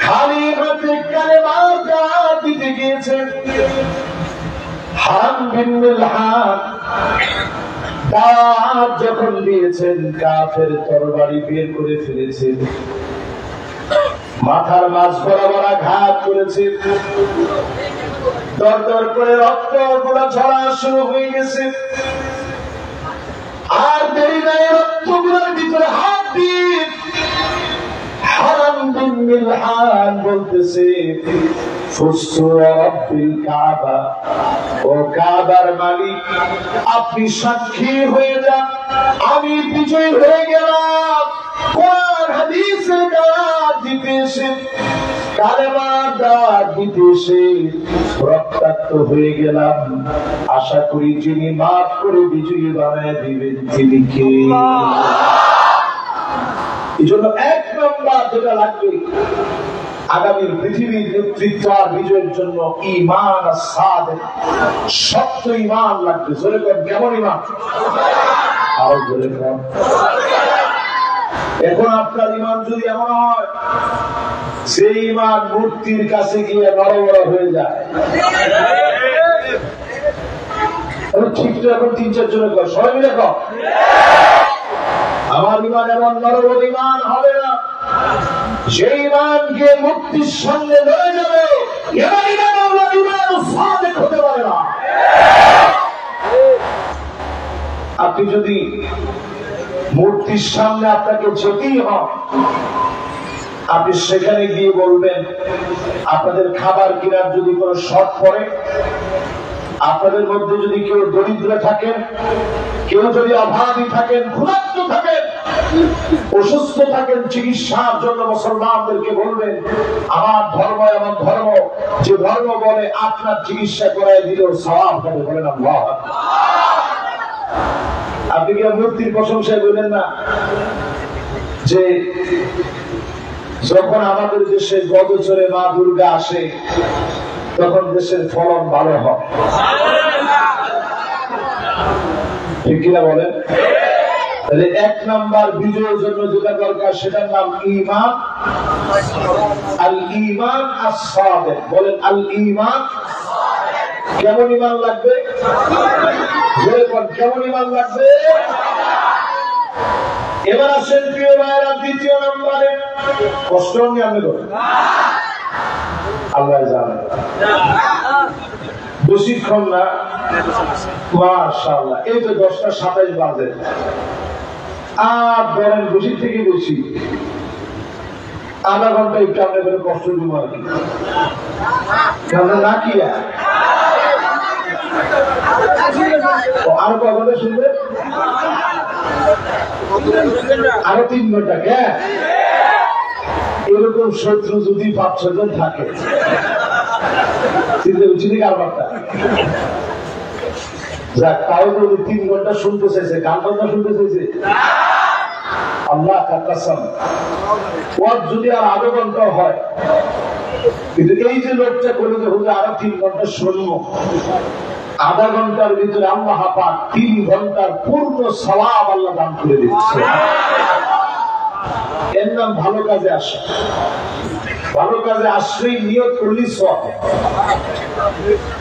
খালি হাতে কালেমা দিতে গিয়েছে। হারাম বিন মিলহান দাঁত যখন দিয়েছেন, কাফের তরবারি বের করে ফেলেছেন, মাথার মাঝ বরাবর আঘাত করেছে, দর দর করে রক্ত গুলা ঝরা শুরু হয়ে গেছে। আর দেরি নাই, রক্তগুলোর ভিতরে হাত দিয়ে হারাম বিন মিলহান বলতেছে, ফুস্তু রাব্বিল কাবা, ও কাবার মালিক আপনি সাক্ষী হয়ে যান, আমি বিজয় হয়ে গেলাম। কোরআন হাদিসের দাওয়াত দিতে এসে, কালেমার দাওয়াত দিতে এসে রক্তাক্ত হয়ে গেলাম। আশা করি যিনি মাফ করে বিজয়ী বানায় দিবেন তিনি কে? এই জন্য এক নম্বর যেটা লাগবে আগামীর পৃথিবীর নেতৃত্ব আর বিজয়ের জন্য, ঈমান সাদিক, সত্য ঈমান লাগবে। জোরে কর, কেমন ঈমান? আরো জোরে কর। এখন আপনার ঈমান যদি এমন হয় সেই ঈমান মূর্তির কাছে গিয়ে নড়বড় হয়ে যায়, ঠিক তো এখন 3-4 জনে কর, সবাই মিলে কর, আমার ঈমান এমন নড়বড় ঈমান হবে না, সেই ঈমানকে মুক্তির সঙ্গে লড়ে যাবে। এবার ঈমান আল্লাহ ঈমান সাদিক হতে পারে না। আপনি যদি মূর্তির সামনে আপনাকে যেতেই হয়, আপনি সেখানে গিয়ে বলবেন, আপনাদের খাবার কেনার যদি কোনো শর্ট পড়ে, আপনাদের মধ্যে যদি কেউ দরিদ্র থাকেন, কেউ যদি অভাবী থাকেন, ক্ষুধার্ত থাকেন, অসুস্থ থাকেন, চিকিৎসার জন্য মুসলমানদেরকে বলবেন, আমার ধর্ম এমন ধর্ম যে ধর্ম বলে আপনার চিকিৎসা করায় দিলেও সওয়াব হবে। বলেন আল্লাহ। আপনি কি মূর্তির প্রশংসায় বললেন না যে যখন আমাদের দেশে গদচরে মা দুর্গা আসে তখন দেশের ফলন ভালো হয়, ঠিক কিনা বলেন? তাহলে এক নাম্বার বিজয়ের জন্য যেটা দরকার সেটার নাম ঈমান। আল ঈমান আস-সাদিক। বলেন আল ঈমান। কেমন ঈমান লাগবে? কেমন ঈমান লাগবে? এবার আসেন প্রিয় ভাইরা, দ্বিতীয় নম্বরে। কষ্ট নিয়ে আমি বলি, আল্লাহ জানে, বেশিক্ষণ না, মাশাআল্লাহ। এই তো 10টা 27 বাজে, আর ধরেন বেশি থেকে বেশি আধা ঘন্টা একটু আমরা করে কষ্ট দিব আর কি, না কি আরো কখন শুনবে? আরো 3 ঘন্টা। হ্যাঁ, এরকম শত্রু যদি 5-6 জন থাকে যাক, তাও যদি 3 ঘন্টা শুনতে চাইছে, গান বাজনা শুনতে চাইছে, আল্লাহ কাসম, ওর যদি আর আধা ঘন্টা হয়, কিন্তু এই যে লোকটা বলে যে হুজুর আরো 3 ঘন্টা শুনবো, আধা ঘন্টার ভিতরে আল্লাহ পাক 3 ঘন্টার পূর্ণ সওয়াব আল্লাহ দান করে দিচ্ছে। এর নাম ভালো কাজে আসে। ভালো কাজে আসলেই নিয়ত করলেই সওয়াব।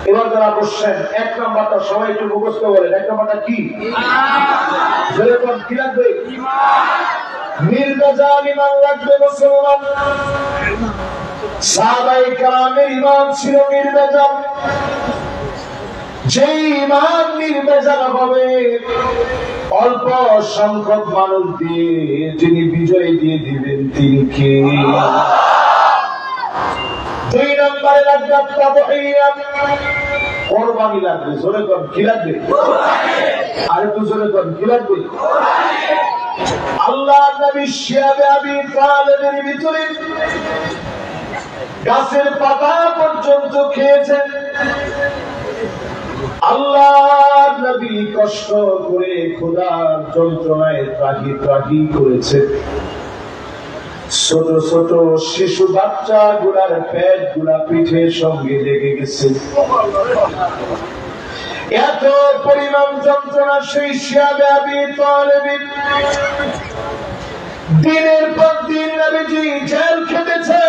এবার যারা বসছেন, 1 নাম্বারটা সবাই একটু মুখস্থ করেন। 1 নাম্বারটা কি? যেরকম কি লাগবে? নির্বেজাল ঈমান লাগবে মুসলমান। সাহাবায়ে কেরামের ঈমান ছিল নির্বেজাল। যে ঈমান নির্বেজাল হবে, অল্প সংখ্যক মানুষ দিয়ে যিনি বিজয় দিয়ে দিবেন তিনি কে? 2 নম্বরে লাগবে তাদহিয়াত, কুরবানি লাগবে। জোরে কোন কি লাগবে? আর একটু জোরে কোন কি লাগবে? আল্লাহ নবী শিয়াবে আবি তালেবের ভিতরে গাছের পাতা পর্যন্ত খেয়েছেন। আল্লাহ নবী কষ্ট করে ক্ষুধার যন্ত্রণায় ত্রাহি ত্রাহি করেছেন। ছোট ছোট শিশু বাচ্চা গুলার পেট গুলা পিঠের সঙ্গে লেগে গেছে। এত পরিমাণ যন্ত্রণা সেই শিয়াবে আবি তালেব দিনের পর দিন নবীজি জেল খেটেছে।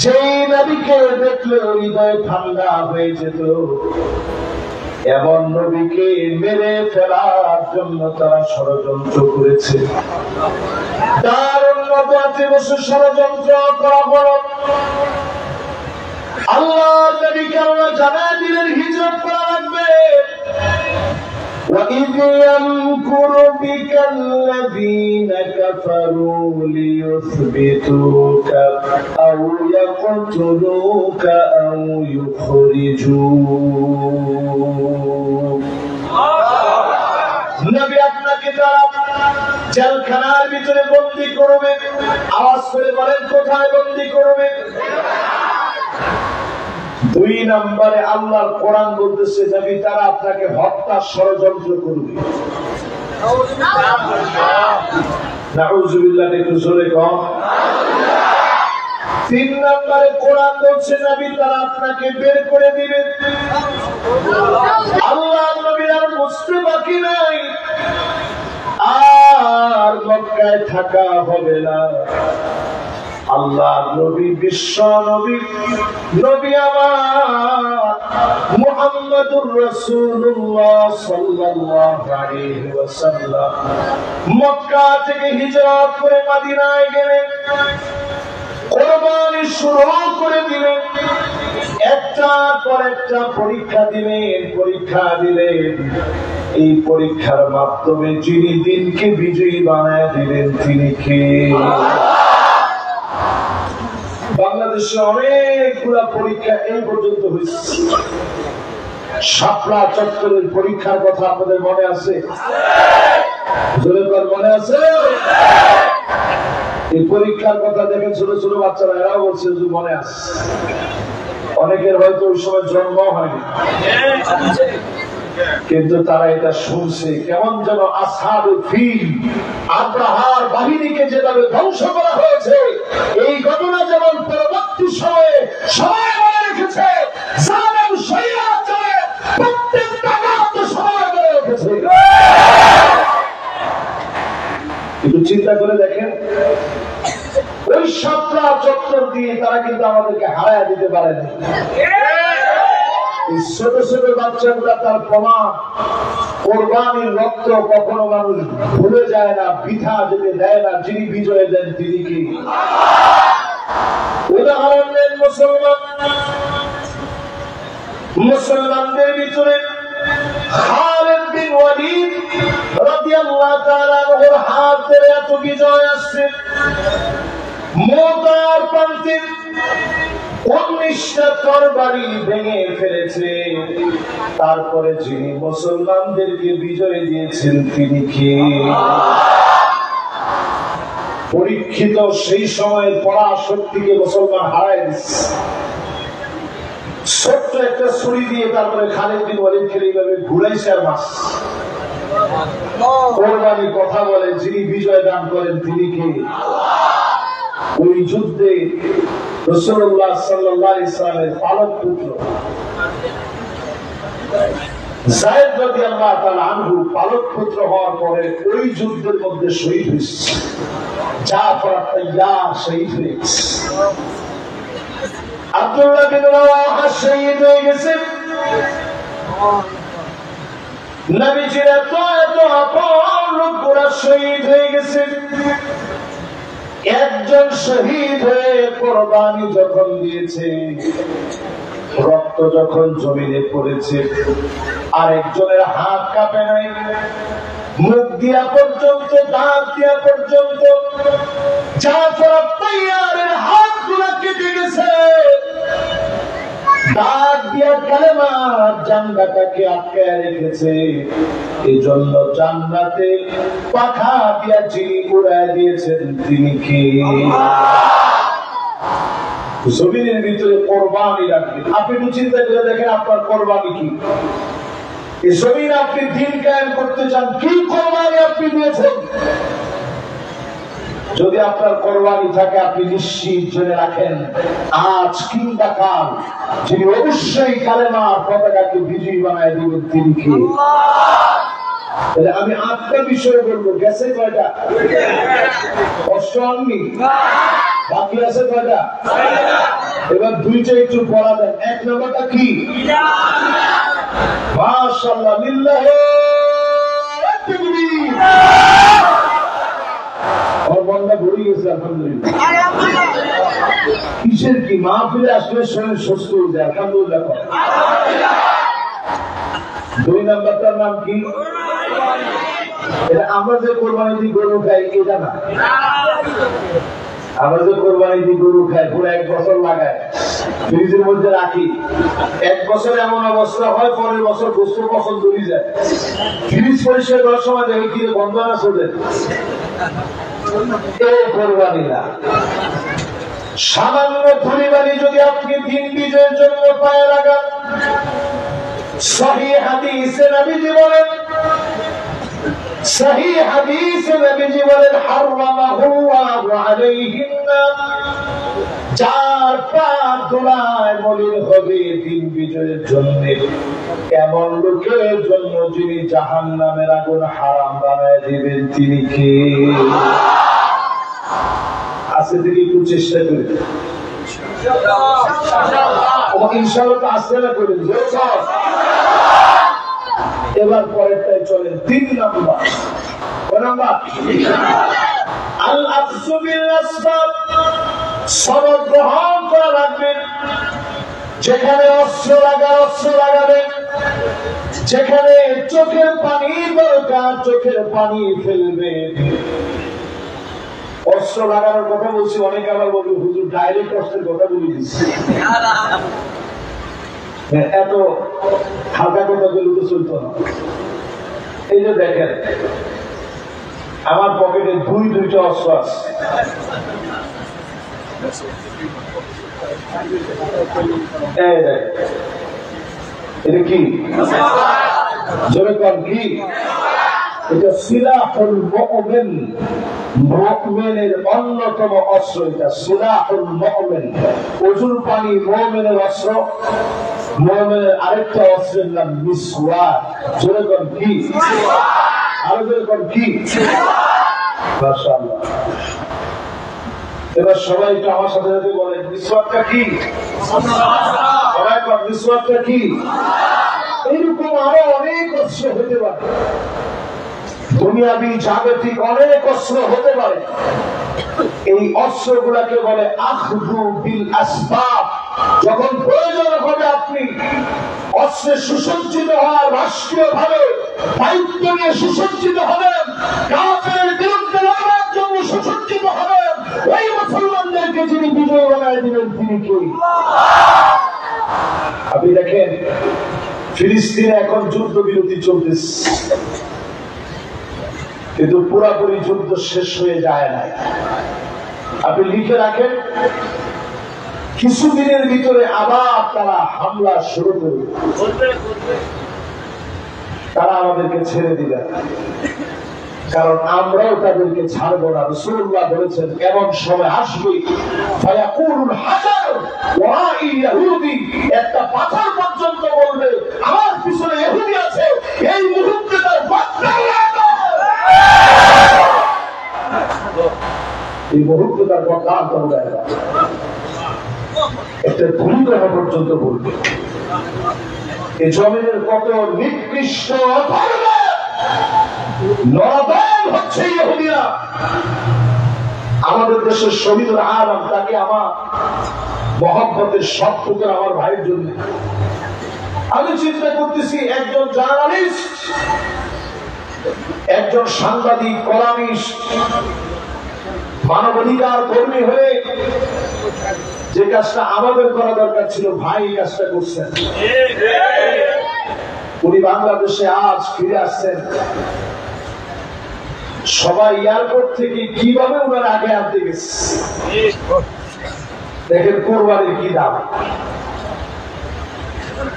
যেই নবীকে দেখলে হৃদয় ঠান্ডা হয়ে যেত, এমন নবীকে মেরে ফেলার জন্য তারা ষড়যন্ত্র করেছে। তার উন্নতি বসে ষড়যন্ত্র করা বড়। আল্লাহ নবীকে আমরা জানায় দিলেন হিজরত করা লাগবে। وَإِذْ يَمْكُرُ بِكَ الَّذِينَ كَفَرُوا لِيُثْبِتُوكَ أَوْ يَقْتُلُوكَ أَوْ يُخْرِجُوكَ। নবী আপনাকে তারা জেলখানার ভিতরে বন্দী করবে। আওয়াজ করে বলেন, কোথায় বন্দী করবে? দুই নম্বরে আল্লাহর কোরআন বলতেছে নবী তারা আপনাকে হত্যা ষড়যন্ত্র করবে। নাউযুবিল্লাহ, একটু জোরে কও। তিন নম্বরে কোরআন বলছে নবী তারা আপনাকে বের করে দিবে। আল্লাহ নবীর আর বুঝতে বাকি নাই, আর মক্কায় থাকা হবে না। আল্লাহ নবী বিশ্ব নবী, নবী আমার মুহাম্মদুর রাসূলুল্লাহ সাল্লাল্লাহু আলাইহি ওয়াসাল্লাম মক্কা থেকে হিজরত করে মদিনায় গেলেন। কুরবানি শুরু করে দিলেন। একটার পর একটা পরীক্ষা দিলেন। এই পরীক্ষার মাধ্যমে যিনি দিনকে বিজয়ী বানায় দিলেন তিনি কে? বাংলাদেশে অনেকগুলা পরীক্ষা এই পর্যন্ত হয়েছে। শাপলা চত্বরের পরীক্ষার কথা আপনাদের মনে আছে? মনে আছে? এই পরীক্ষার কথা দেখে ছোট ছোট বাচ্চারা এরাও বলছে যে মনে আছে। অনেকের হয়তো ওই সময় জন্ম হয়নি, কিন্তু তারা এটা শুনছে। কেমন যেন আসহাবে ফিল, আব্রাহার বাহিনীকে যেভাবে ধ্বংস করা হয়েছে, এই ঘটনা যেমন পরবর্তী সময়ে সবাই মনে রেখেছে। জালেম শয়তানের প্রত্যেকটা কাজ সবাই মনে রেখেছে। একটু চিন্তা করে দেখেন, ওই শাপলা চত্বর দিয়ে তারা কিন্তু আমাদেরকে হারায় দিতে পারেনি। ছোট ছোট বাচ্চাগুলা তার প্রমাণ। কোরবানির রক্ত কখনো মানুষ ভুলে যায় না, বৃথা যেতে দেয় না। যিনি বিজয় দেন তিনি কি? উদাহরণ দেন মুসলমানদের ভিতরে খালিদ বিন ওয়ালিদ রাদিয়াল্লাহু তাআলা আনহুর হাত ধরে এত বিজয় আসছে। মুতার প্রান্তে 19টা তরবারি ভেঙে ফেলেছে। তারপরে যিনি মুসলমানদেরকে বিজয় দিয়েছেন তিনি কে? পরীক্ষিত সেই সময় পড়া শক্তিকে মুসলমান হারায় দিচ্ছে। ছোট্ট একটা ছুরি দিয়ে তারপরে খালিদ বিন ওয়ালিদকে এইভাবে ঘুরাইছে আর মাস। কোরবানি কথা বলে, যিনি বিজয় দান করেন তিনি কে? ওই যুদ্ধে রাসূলুল্লাহ সাল্লাল্লাহু আলাইহি ওয়াসাল্লামের পালক পুত্র যায়েদ রাদিয়াল্লাহু তাআলা আনহু পালক পুত্র হওয়ার পরে ওই যুদ্ধের মধ্যে শহীদ হয়েছে। জাফর আত-তাইয়ার শহীদ হয়েছে। আব্দুল্লাহ বিন রাওয়াহা শহীদ হয়ে গেছে। নবীজির এত আপন লোকরা শহীদ হয়ে গেছে। একজন শহীদ হয়ে কোরবানি যখন দিয়েছে, রক্ত যখন জমিনে পড়েছে, আরেকজনের হাত কাঁপে নাই, মুখ দিয়া পর্যন্ত, দাঁত দিয়া পর্যন্ত জাফর আত-তাইয়ারের হাতগুলো কেটে গেছে। দাঁত দিয়া কালেমার জান্নাতকে আটকায় রেখেছে। এই জন্য জান্নাতে পাখা দিয়া যিনি উড়ায় দিয়েছেন তিনি কে? জমিনের ভিতরে কোরবানি রাখবেন। আপনি একটু চিন্তা করে দেখেন আপনার কোরবানি কি? এই জমিন আপনি দিন কায়েম করতে চান, কি কোরবানি আপনি দিয়েছেন? যদি আপনার কোরবানি থাকে আপনি নিশ্চিত জেনে রাখেন, আজ কিংবা কাল যিনি অবশ্যই কালেমার পতাকাকে বিজয়ী বানায় দিবেন তিনি কে? আমি 8টা বিষয় বলবো, গেছে কয়টা? কষ্ট হননি? বাকি আছে কয়টা? এবার 2টা একটু পড়া দেন। 1 নম্বরটা কি? মাশাআল্লাহ, লিল্লাহি তাকবীর। আর বন্ধা ভরে গেছে আলহামদুলিল্লাহ। কিসের কি? মাহফিলে আসলে শরীর সুস্থ হয়ে যায়, আলহামদুলিল্লাহ। 2 নম্বরটার নাম কি? এটা আমরা যে কোরবানি দিয়ে গরু খাই এটা না। আমরা যে কোরবানি দিয়ে গরু খাই পুরো 1 বছর লাগায় ফ্রিজের মধ্যে রাখি, 1 বছর এমন অবস্থা হয় পরের বছর গোস্ত পছন্দ হয়ে যায়। ফ্রিজ পরিষ্কার করার সময় দেখে কি বন্ধ না চলে, কোরবানি না। সামান্য ধুলিবালি যদি আপনি দিন বিজয়ের জন্য পায়ে লাগান, সহিহ হাদিসে নবীজি বলেন, সহিহ হাদিসে নবীজি বলেন, হারামাহুল্লাহু আলাইহিন নার, 4 পা ধুলায় মলিন হবে দিন বিজয়ের জন্য এমন লোকের জন্য যিনি জাহান্নামের আগুন হারাম বানায় দিবেন, তিনি কে? আজকে থেকে একটু চেষ্টা করি, ইনশাআল্লাহ তো আসতে না করেন। এবার পরেরটাই চলেন, 3 নম্বর। কোন নাম্বার? আল আখযু বিল আসবাব, সবব গ্রহণ করা লাগবে। যেখানে অস্ত্র লাগাবেন, যেখানে চোখের পানি দরকার চোখের পানি ফেলবেন। অস্ত্র লাগানোর কথা বলছি, অনেকে আবার বলবে হুজুর ডাইরেক্ট অস্ত্রের কথা বলে দিচ্ছি। এত হালকা কথা বলে তো চলতো না। এই যে দেখেন আমার পকেটে 2টা অস্ত্র আছে। এটা কি? জোরে কর কি? এটা সিলাহুল মুমিন, মুমিনের অন্যতম অস্ত্র। এটা সিলাহুল মুমিন, ওজুর পানি মুমিনের অস্ত্র। মুমিনের আরেকটা অস্ত্রের নাম মিসওয়াক। জোরে কর কি? আরো জোরে কর কি? মাশাআল্লাহ। এবার সবাই একটু আমার সাথে সাথে বলেন, মিসওয়াকটা কি? সবাই কর, মিসওয়াকটা কি? এরকম আরো অনেক অস্ত্র হতে পারে, দুনিয়াবি জাগতিক অনেক অস্ত্র হতে পারে। এই অস্ত্রগুলাকে বলে আখযু বিল আসবাব। যখন প্রয়োজন হবে আপনি অস্ত্রে সুসজ্জিত হওয়ার, রাষ্ট্রীয় ভাবে দায়িত্ব নিয়ে সুসজ্জিত হবেন, কাফেরের বিরুদ্ধে লড়ার জন্য সুসজ্জিত হবেন। ওই মুসলমানদেরকে যিনি বিজয় বানায় দিবেন, তিনি কে? আপনি দেখেন ফিলিস্তিনে এখন যুদ্ধবিরতি চলতেছে, কিন্তু পুরাপুরি যুদ্ধ শেষ হয়ে যায় না। আপনি লিখে রাখেন, কিছুদিনের ভিতরে আবার তারা হামলা শুরু করবে, তারা আমাদেরকে ছেড়ে দিবে, কারণ আমরাও তাদেরকে ছাড়বো না। রাসূলুল্লাহ বলেছেন এমন সময় আসবে ফায়াকুলুল হাজার ওয়ারাই ইহুদি, একটা পাথর পর্যন্ত বলবে আমার পিছনে ইহুদি আছে। এই মুহূর্তে তার বাচ্চা এই মুহূর্তে তার কথা বলবে, একটা ভূমিকম্প পর্যন্ত বলবে। এই জমিনের কত নিকৃষ্ট নরদল হচ্ছে ইহুদিরা। আমাদের দেশের শহীদুল আলম, তাকে আমার মহব্বতের সবটুকুর আমার ভাইয়ের জন্য। আমি চিন্তা করতেছি একজন জার্নালিস্ট, একজন সাংবাদিক, কলামিস্ট, মানবাধিকার কর্মী হয়ে যে কাজটা আমাদের করা দরকার ছিল, ভাই এই কাজটা করছেন। উনি বাংলাদেশে আজ ফিরে আসছেন। সবাই এয়ারপোর্ট থেকে কিভাবে ওনার আগে আনতে গেছে, দেখেন কোরবানির কি দাম।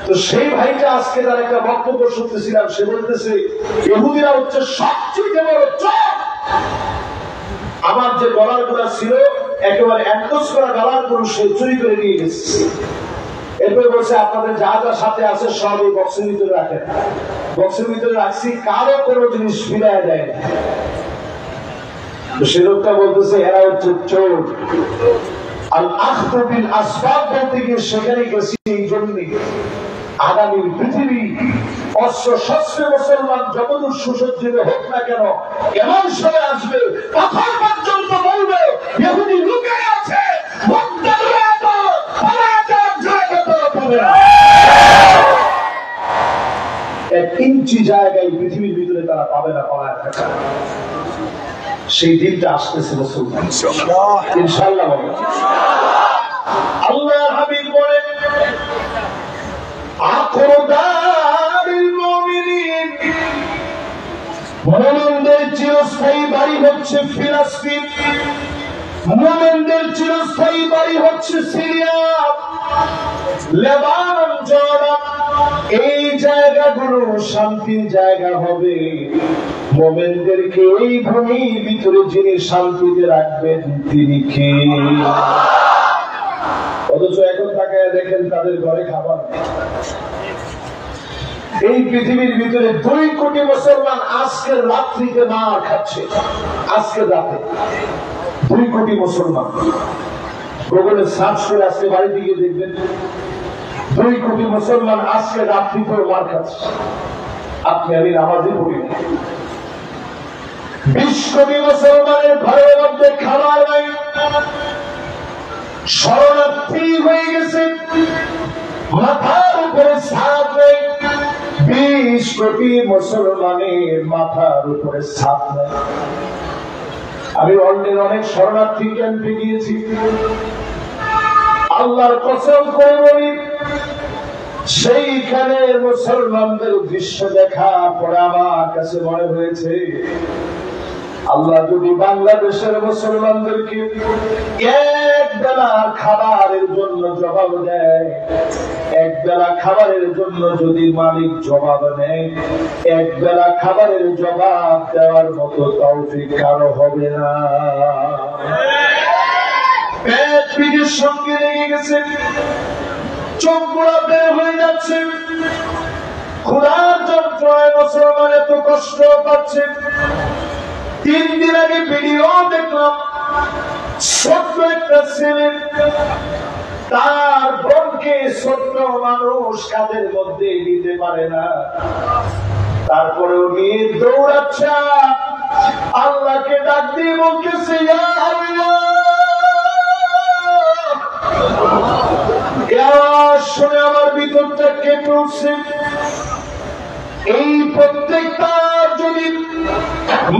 তো সেই ভাইটা আজকে তার একটা বক্তব্য শুনতেছিলাম, সে বলতেছে ইহুদিরা হচ্ছে সবচেয়ে বড় চোর। আমার যে ডলার গুলা ছিল একেবারে অ্যাডভান্স করা ডলার গুলো সে চুরি করে নিয়ে গেছে। এরপরে বলছে আপনাদের যা যা সাথে আছে সব এই বক্সের ভিতরে রাখেন। বক্সের ভিতরে রাখছি, কারো কোনো জিনিস ফিরায় দেয় না। সে লোকটা বলতেছে এরা হচ্ছে চোর। আর আখতু বিল আসবাব বলতে গিয়ে সেখানে গেছি এই জন্যে আগামী পৃথিবী অস্ত্র শস্ত্রে মুসলমান যতদূর সুসজ্জিত হোক না কেন, এমন সময় আসবে তখন পর্যন্ত বলবে ইহুদি লুকিয়ে আছে, এক ইঞ্চি জায়গায় পৃথিবীর ভিতরে তারা পাবে না পাওয়া থাকা। সেই দিনটা আসতেছে মুসলমান ইনশাআল্লাহ। আল্লাহ হাবিব বলেন মুমিনদের চিরস্থায়ী বাড়ি হচ্ছে ফিলিস্তিন, মুমিনদের চিরস্থায়ী বাড়ি হচ্ছে সিরিয়া, লেবানন, জর্ডান। এই জায়গাগুলো শান্তির জায়গা হবে। মুমিনদেরকে এই ভূমির ভিতরে যিনি শান্তিতে রাখবেন তিনি কে? অথচ এখন তাকায় দেখেন তাদের ঘরে খাবার নেই। এই পৃথিবীর ভিতরে 2 কোটি মুসলমান আজকের রাত্রিতে মার খাচ্ছে। আজকে রাতে 2 কোটি মুসলমান। গুগলে সার্চ করে আজকে বাড়ি দিকে দেখবেন 2 কোটি মুসলমান আজকে রাত্রিতে মার খাচ্ছে। আপনি আমি নামাজই পড়ি না। 20 কোটি মুসলমানের ঘরের মধ্যে খাবার নাই, শরণার্থী হয়ে গেছে, মাথার উপরে ছাদ নেই। 20 কোটি মুসলমানের মাথার উপরে ছাদ নেই। আমি অনেক শরণার্থী ক্যাম্পে গিয়েছি। আল্লাহর কসম করে বলি, সেইখানে মুসলমানদের দৃশ্য দেখা পরে আমার কাছে মনে হয়েছে আল্লাহ যদি বাংলাদেশের মুসলমানদেরকে এক বেলা খাবারের জন্য জবাব দেয়, এক বেলা খাবারের জন্য যদি মালিক জবাব নেয়, এক বেলা খাবারের জবাব দেওয়ার মতো তৌফিক কারো হবে না। পেট পিঠের সঙ্গে লেগে গেছে, চোখ গোড়া বের হয়ে যাচ্ছে, ক্ষুধার যন্ত্রণায় মুসলমান এত কষ্ট পাচ্ছে। 3 দিন আগে ভিডিও দেখলাম, ছোট্ট একটা ছেলে তার বোনকে ছোট্ট মানুষ কাঁধের মধ্যে নিতে পারে না, তারপরেও নিয়ে দৌড়াচ্ছে, আল্লাহকে ডাক দিয়ে বলতেছে ইয়া আল্লাহ। শুনে আমার ভিতরটা কেঁপে উঠছে। এই প্রত্যেকটা যদি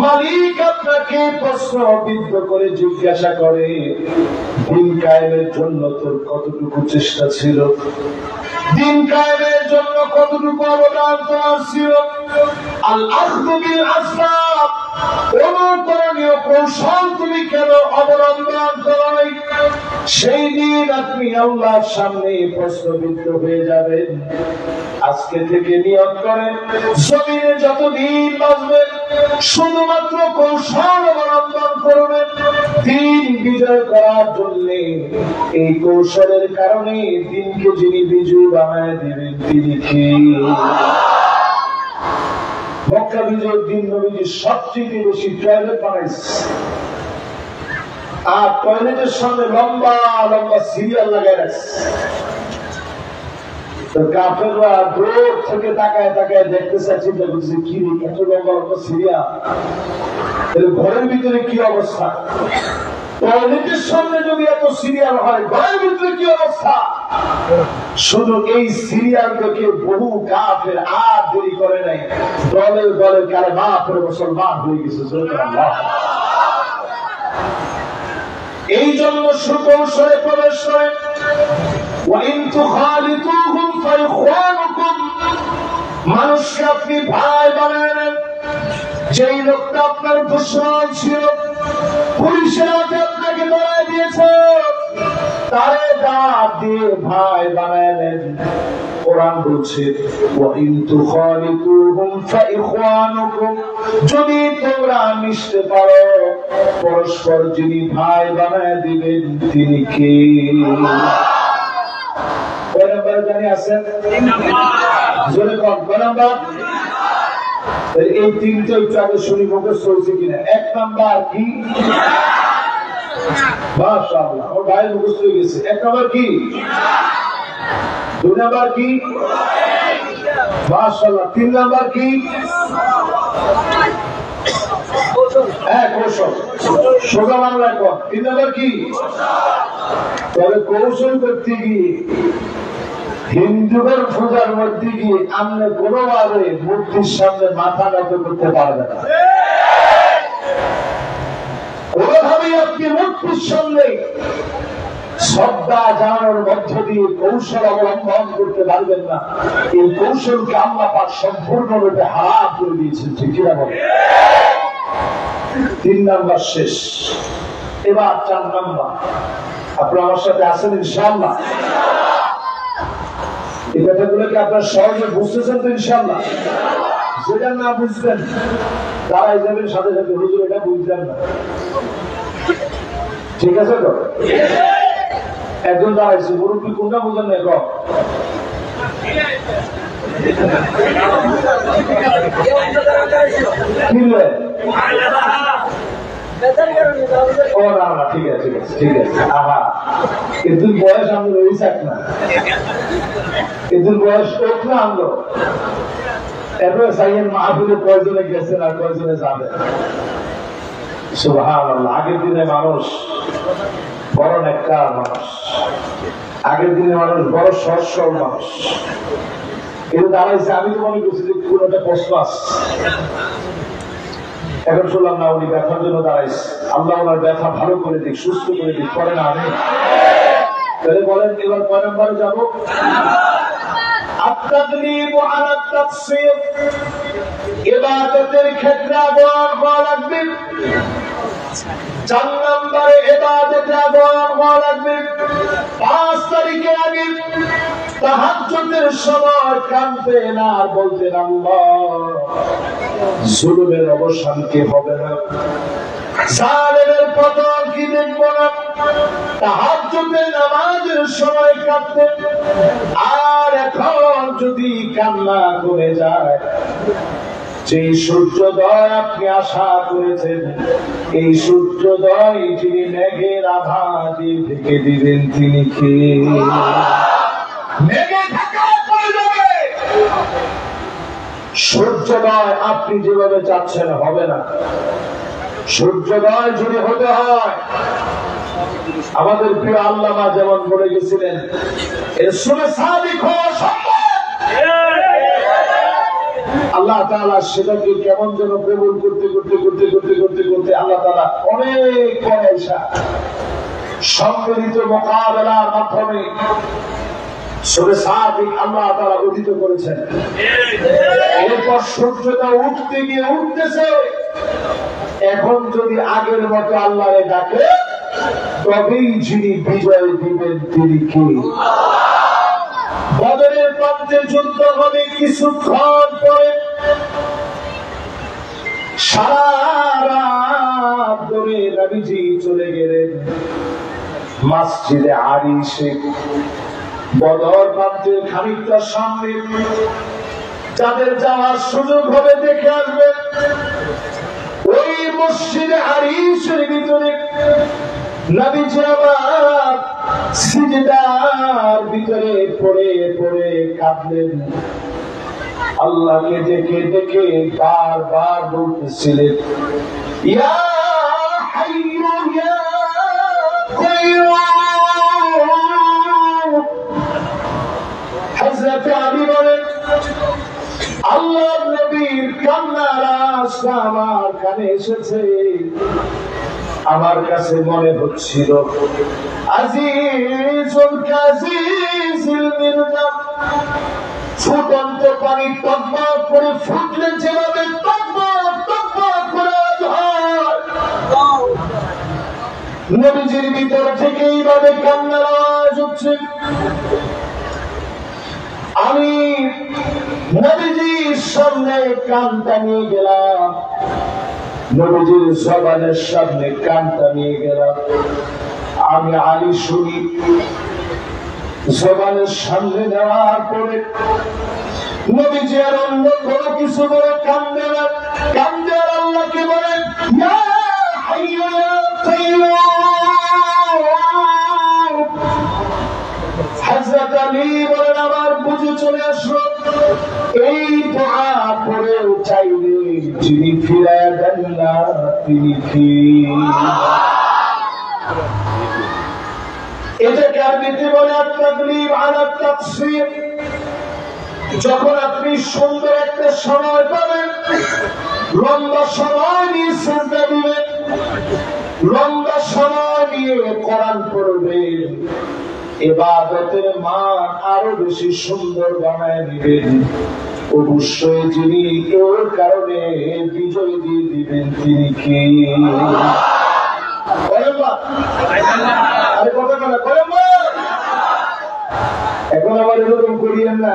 মালিক আপনাকে প্রশ্নবিদ্ধ করে জিজ্ঞাসা করে দিন কায়েমের জন্য তোর কতটুকু চেষ্টা ছিল, দিন কায়েমের জন্য কতটুকু অবদান তোমার ছিল, আল আখযু বিল আসবাব, অনুকরণীয় কৌশল তুমি কেন অবলম্বন করো নাই, সেই দিন আপনি আল্লাহর সামনে প্রশ্নবিদ্ধ হয়ে যাবেন। আজকে থেকে নিয়ত করেন জমিনে যতদিন বাঁচবেন শুধুমাত্র কৌশল অবলম্বন করবেন দিন বিজয় করার জন্য। এই কৌশলের কারণে দিনকে যিনি বিজয় বানায় দিবেন তিনি কে? মক্কা বিজয়ের দিন নবীজি সবচেয়ে বেশি টয়লেট বানাইছে, আর টয়লেটের সামনে লম্বা লম্বা সিরিয়াল লাগাই রাখছে। কাফেররা দূর থেকে তাকায় তাকায় দেখতেছে, চিন্তা করছে কি এত লম্বা লম্বা সিরিয়াল, ঘরের ভিতরে কি অবস্থা? টয়লেটের সামনে যদি এত সিরিয়াল হয়, ঘরের ভিতরে কি অবস্থা? শুধু এই সিরিয়াল দেখে বহু কাফের আর দেরি করে নাই, দলের দলের কালেমা পড়ে মুসলমান হয়ে গেছে। এই জন্য সুকৌশলে প্রবেশ করেন, মানুষকে আপনি ভাই বানায় নেন। যেই লোকটা আপনার দুশমন ছিল, পুলিশের হাতে আপনাকে ধরায় দিয়েছে, তারে দাঁত দিয়ে ভাই বানায় নেন। কোরআন বলছে যদি তোমরা মিশতে পারো, পরস্পর যিনি ভাই বানায় দিবেন তিনি কে? নাম্বারে জানি আছেন জোরে কোন কয় নাম্বার এই তিনটে একটু আগে শুনি মুখস্থ হয়েছে কিনা এক নাম্বার কি মাশাআল্লাহ ওর ভাই মুখস্থ হয়ে গেছে এক নাম্বার কি দুই নাম্বার কি মাশাআল্লাহ তিন নাম্বার কি কৌশল সোজা বাংলায় কর তিন নাম্বার কি তবে কৌশল করতে গিয়ে হিন্দুদের পূজার মধ্যে গিয়ে আপনি কোনোভাবে মূর্তির সামনে মাথা নত করতে পারবেন না কোনোভাবেই আপনি মূর্তির সামনে শ্রদ্ধা জানানোর মধ্য দিয়ে কৌশল অবলম্বন করতে পারবেন না এই কৌশলকে আল্লাহ পাক সম্পূর্ণরূপে হারাম করে দিয়েছেন ঠিক কিনা বলে তিন নাম্বার শেষ এবার চার নাম্বার আপনারা আমার সাথে আছেন ইনশাআল্লাহ এই কথাগুলোকে আপনারা সহজে বুঝতেছেন তো ইনশাআল্লাহ যেটা না বুঝবেন দাঁড়াই যাবেন সাথে সাথে হুজুর এটা বুঝলেন না ঠিক আছে তো একজন দাঁড়াইছে মুরব্বী কোনটা বুঝেন না কম ও না না ঠিক আছে ঠিক আছে আহা কিন্তু বয়স আমি রয়েছে না কিন্তু বয়স হোক না আনলো এরপরে সাইয়ের মাহফিলে কয়জনে গেছেন আর কয়জনে যাবেন সুবহানাল্লাহ আগের দিনে মানুষ বড় নেককার মানুষ আগের দিনে মানুষ বড় সরল মানুষ কিন্তু দাঁড়াইছে আমি তো মনে করছি যে কোনোটা প্রশ্ন আসছে এখন শুনলাম না উনি ব্যথার জন্য দাঁড়াইছে আল্লাহ ওনার ব্যথা ভালো করে দিক সুস্থ করে দিক করে না আমি তাহলে বলেন এবার কয় নম্বরে যাবো ইবাদতের ক্ষেত্রে আগ্রহ হওয়া লাগবে 4 নম্বরে ইবাদতে আগ্রহ হওয়া লাগবে 5 তারিখে আগে তাহাজ্জুদের সময় কাঁদতেন আর বলতেন আল্লাহ জুলুমের অবসান কি হবে না জালেমের পতন কি দেখব না তাহাজ্জুদের নামাজের সময় কাঁদতেন আর এখন যদি কান্না করে যায় যে সূর্যোদয় আপনি আশা করেছেন এই সূর্যোদয় যিনি মেঘের আভা দিয়ে ঢেকে দিবেন তিনি কে মেঘে ঢাকা পড়ে যাবে সূর্যোদয় আপনি যেভাবে চাচ্ছেন হবে না সূর্যোদয় যদি হতে হয় আমাদের প্রিয় আল্লামা যেমন বলে গেছিলেন এর শুনে সাদিক হওয়া সম্ভব আল্লাহ তাআলা সেটাকে কেমন যেন কবুল করতে আল্লাহ তাআলা অনেক পয়সা সম্মিলিত মোকাবেলার মাধ্যমে সূরা সাদিক আল্লাহ তাআলা উদিত করেছেন এরপর সূর্যটা উঠতে গিয়ে উঠতেছে এখন যদি আগের মতো আল্লাহরে ডাকে তবেই যিনি বিজয় দিবেন তিনি কে বদরের প্রান্তে যুদ্ধ হবে কিছুক্ষণ পরে সারা রাত ধরে নবীজি চলে গেলেন মসজিদে আরিশে বদর প্রান্তের খানিকটা সামনে যাদের যাওয়ার সুযোগ হবে দেখে আসবেন ওই মসজিদে আরিশের ভিতরে নবীজি আবার সিজদার ভিতরে পড়ে পড়ে কাঁদলেন আল্লাহকে দেখে দেখে বারবার বলতেছিলেন ইয়া হাইয়ু ইয়া কাইয়ুম হযরত আলী বলেন আল্লাহর নবীর কান্নার আওয়াজ আমার কানে এসেছে আমার কাছে মনে হচ্ছিল আজিজুল কাজিজুল মিরজাম ফুটন্ত পানি টকবক করে ফুটলে যেভাবে টকবক করে হয় নবীজির ভিতর থেকে এইভাবে কান্নার আওয়াজ হচ্ছে আমি নবীজির সামনে কানটা নিয়ে গেলাম নবীজির জবানের সামনে কানটা নিয়ে গেলাম আমি আলী শুনি জবানের সামনে নেওয়ার পরে নবীজি আর অন্য কোনো কিছু বলে কান্দে না, কান্দে আর আল্লাহকে বলে ইয়া হাইয়্যু ইয়া কাইয়্যুম। হযরত আলী বলেন আমার বুঝে চলে আসলো এই দোয়া পড়েও চাইলে যিনি ফিরায় দেন না তিনি কি? এটাকে আরবিতে বলে আত-তাগলিব আলা তাকসীর। যখন আপনি সুন্দর একটা সময় পাবেন, লম্বা সময় নিয়ে সিজদা দিবেন, লম্বা সময় নিয়ে কোরআন পড়বেন, ইবাদতের মান আরো বেশি সুন্দর বানায় দিবেন, অবশ্যই যিনি এর কারণে বিজয় দিয়ে দিবেন তিনি কে? এখন আবার এরকম করিয়েন না,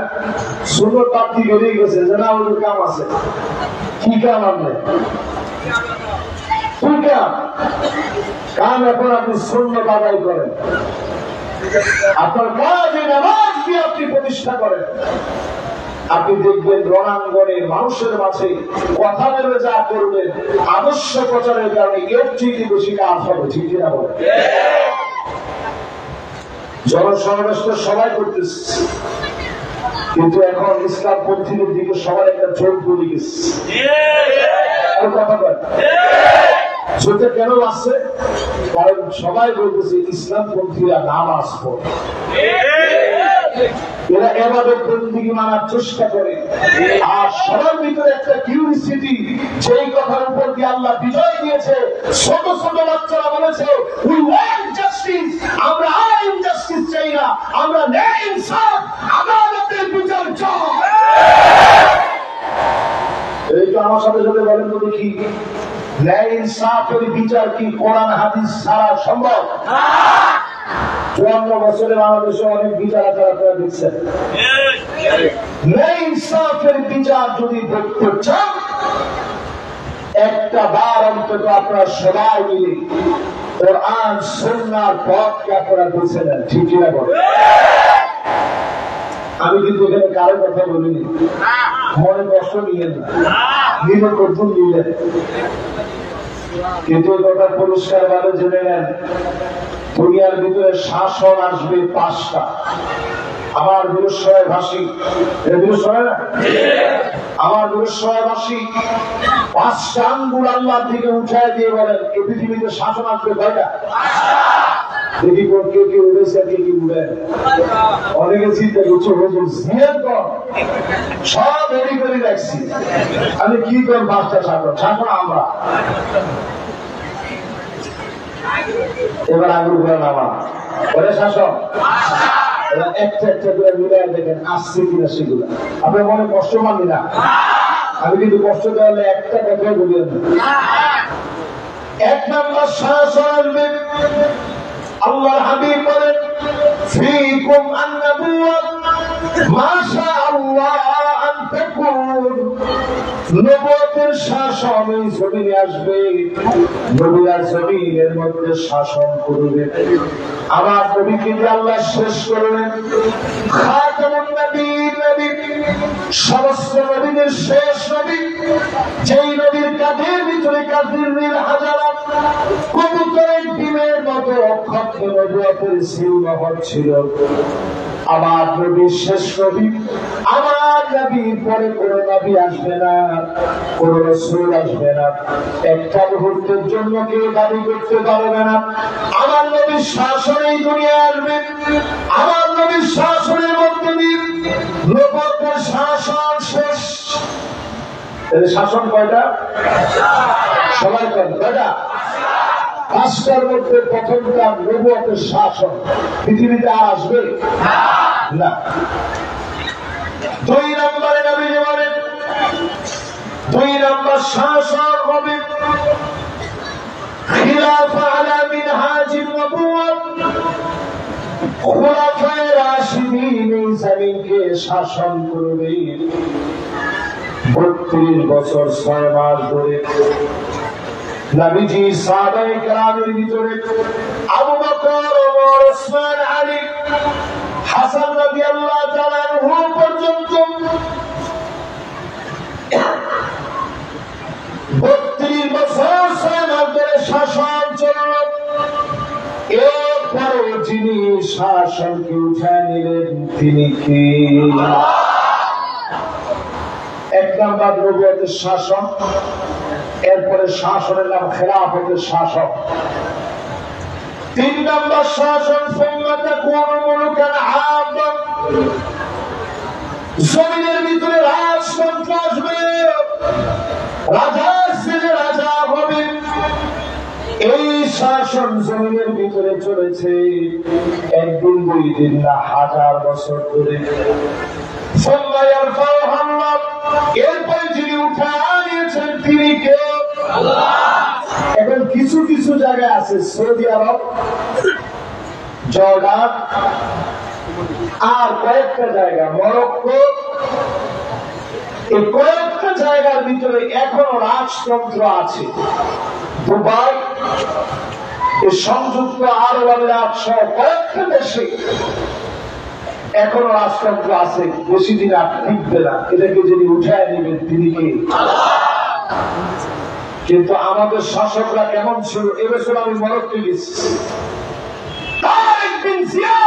সুন্দর প্রাপ্তি বেরিয়ে গেছে যে না ওদের কাম আছে। কি কাম আপনার? কি কাম? কাম এখন আপনি সুন্নাত আদায় করেন, আপনার কাজ এই নামাজ দিয়ে আপনি প্রতিষ্ঠা করেন। আপনি দেখবেন রণাঙ্গনে মানুষের মাঝে কথা বলে যা করবেন আদর্শ প্রচারের কারণে এর চেয়ে বেশি কাজ হবে। ঠিক কিনা বলেন? জনসমাবেশ তো সবাই করতেছে, কিন্তু এখন ইসলাম পন্থীদের দিকে সবার একটা জোর পড়ে গেছে। কথা বলেন সেটা কেন আসছে? কারণ সবাই বলতেছে ইসলাম পন্থীরা নামাজ পড়ে, এরা এভাবে বন্দী মানার চেষ্টা করে। আর সবার ভিতরে একটা কিউরিসিটি, যেই কথার উপর দিয়ে আল্লাহ বিজয় দিয়েছে। ছোট ছোট বাচ্চারা বলেছে উই ওয়ান্ট জাস্টিস, আমরা আর ইনজাস্টিস চাই না, আমরা ন্যায় ইনসাফ আদালতের বিচার চাই। এই তো আমার সাথে সাথে বলেন তো দেখি, ন্যায় ইনসাফের বিচার কি কোরআন হাদিস ছাড়া সম্ভব? 54 বছরে বাংলাদেশে অনেক বিচার আছে, আপনারা দেখছেন। ন্যায় ইনসাফের বিচার যদি দেখতে চান, একটা বার অন্তত আপনারা সবাই মিলে কোরআন সুন্নাহর পথকে আপনারা বেছে নেন। ঠিক কিনা বলেন? আমি কিন্তু এখানে কারো কথা বলিনি, মনে কষ্ট নিয়ে না, নিলে করতুন নিলেন, কিন্তু কথা পরিষ্কার ভাবে জেনে নেন, দুনিয়ার ভিতরে শাসন আসবে 5টা। আমার বীরসহায় ভাষী, না আমার বীরসহায় ভাষী 5টা আঙ্গুল আল্লাহর দিকে উঠায় দিয়ে বলেন এই পৃথিবীতে শাসন আসবে কয়টা? দেখি কে কে উঠেছে, কে কি উঠেন। অনেকে চিন্তা করছে সব রেডি করে রাখছি, আমি কি করব? 5টা শাসন, শাসন আমরা। এবার আগুন করে নামা ওরে শাসন, একটা একটা করে মিলাই দেখেন আসছে কিনা সেগুলো। আপনার মনে কষ্ট মানবি না, আমি কিন্তু কষ্ট দেওয়ালে একটা কথাই বলি না। 1 নম্বর শাসন আসবে, আল্লাহর হাবিব বলেন ফীকুম আন-নবুওয়াত মাশা আল্লাহ আন তাকুন। নবুয়তের শাসন এই জমিনে আসবে, নবীরা জমিনের মধ্যে শাসন করবে। আমার নবীকে যে আল্লাহ শেষ করলেন, খাতামুন নবীর নবী, সমস্ত নবীদের শেষ নবী, যেই নবীর কাঁধের ভিতরে কাফিরদের হাজারাত কবুতরের ডিমের মতো অক্ষত নবুয়তের সিলমোহর ছিল। আমার নবী শেষ নবী, আমার নবীর পরে কোনো নবী আসবে না, কোন রাসূল আসবে না। একটা মুহূর্তের জন্য কেউ দাবি করতে পারবে না আমার নবীর শাসনেই দুনিয়া আসবে। আমার নবীর শাসনের মধ্যে দিয়ে নবুয়তের শাসন শেষ। শাসন কয়টা? সবাই কয়টা? 5টার মধ্যে প্রথমটা নবুয়তের শাসন। পৃথিবীতে আর আসবে না। 2 নম্বরে নবীজি বলেন, 2 নম্বর শাসন হবে খিলাফা আলা মিনহাজিন নবুওয়াত। খুলাফায়ে রাশিদিন এই জমিনকে শাসন করবে 32 বছর 6 মাস ধরে। নবীজি সাহাবায়ে কেরামের ভিতরে আবু বকর, ওমর, ওসমান, আলী, হাসান রাদিয়াল্লাহু তাআলা আনহু পর্যন্ত 32 বছর 6 মাস ধরে শাসন চলল। এরপরে যিনি শাসনকে উঠে নিলেন তিনি কে? এক নাম্বার নবুয়তের শাসন, এরপরে শাসনের নাম খেলাফতের শাসন। 3 নাম্বার শাসন জমিনের ভিতরে রাজতন্ত্র আসবে, রাজার ছেলে রাজা হবে। এই শাসন জমিনের ভিতরে চলেছে একদিন 2 দিন না, 1000 বছর ধরে। এরপরে যিনি উঠে আনিয়েছেন তিনি কে? এখন কিছু কিছু জায়গায় আছে, সৌদি আরব, জর্ডান, আর কয়েকটা জায়গা মরক্কো, এই কয়েকটা জায়গার ভিতরে এখনো রাজতন্ত্র আছে। দুবাই, সংযুক্ত আরব আমিরাত সহ কয়েকটা দেশে এখনো রাজতন্ত্র আছে, বেশি দিন আর টিকবে না। এটাকে যিনি উঠায় নেবেন তিনি কে? কিন্তু আমাদের শাসকরা কেমন ছিল? এবছর আমি মরক্কো গেছি, তারেক বিন জিয়াদ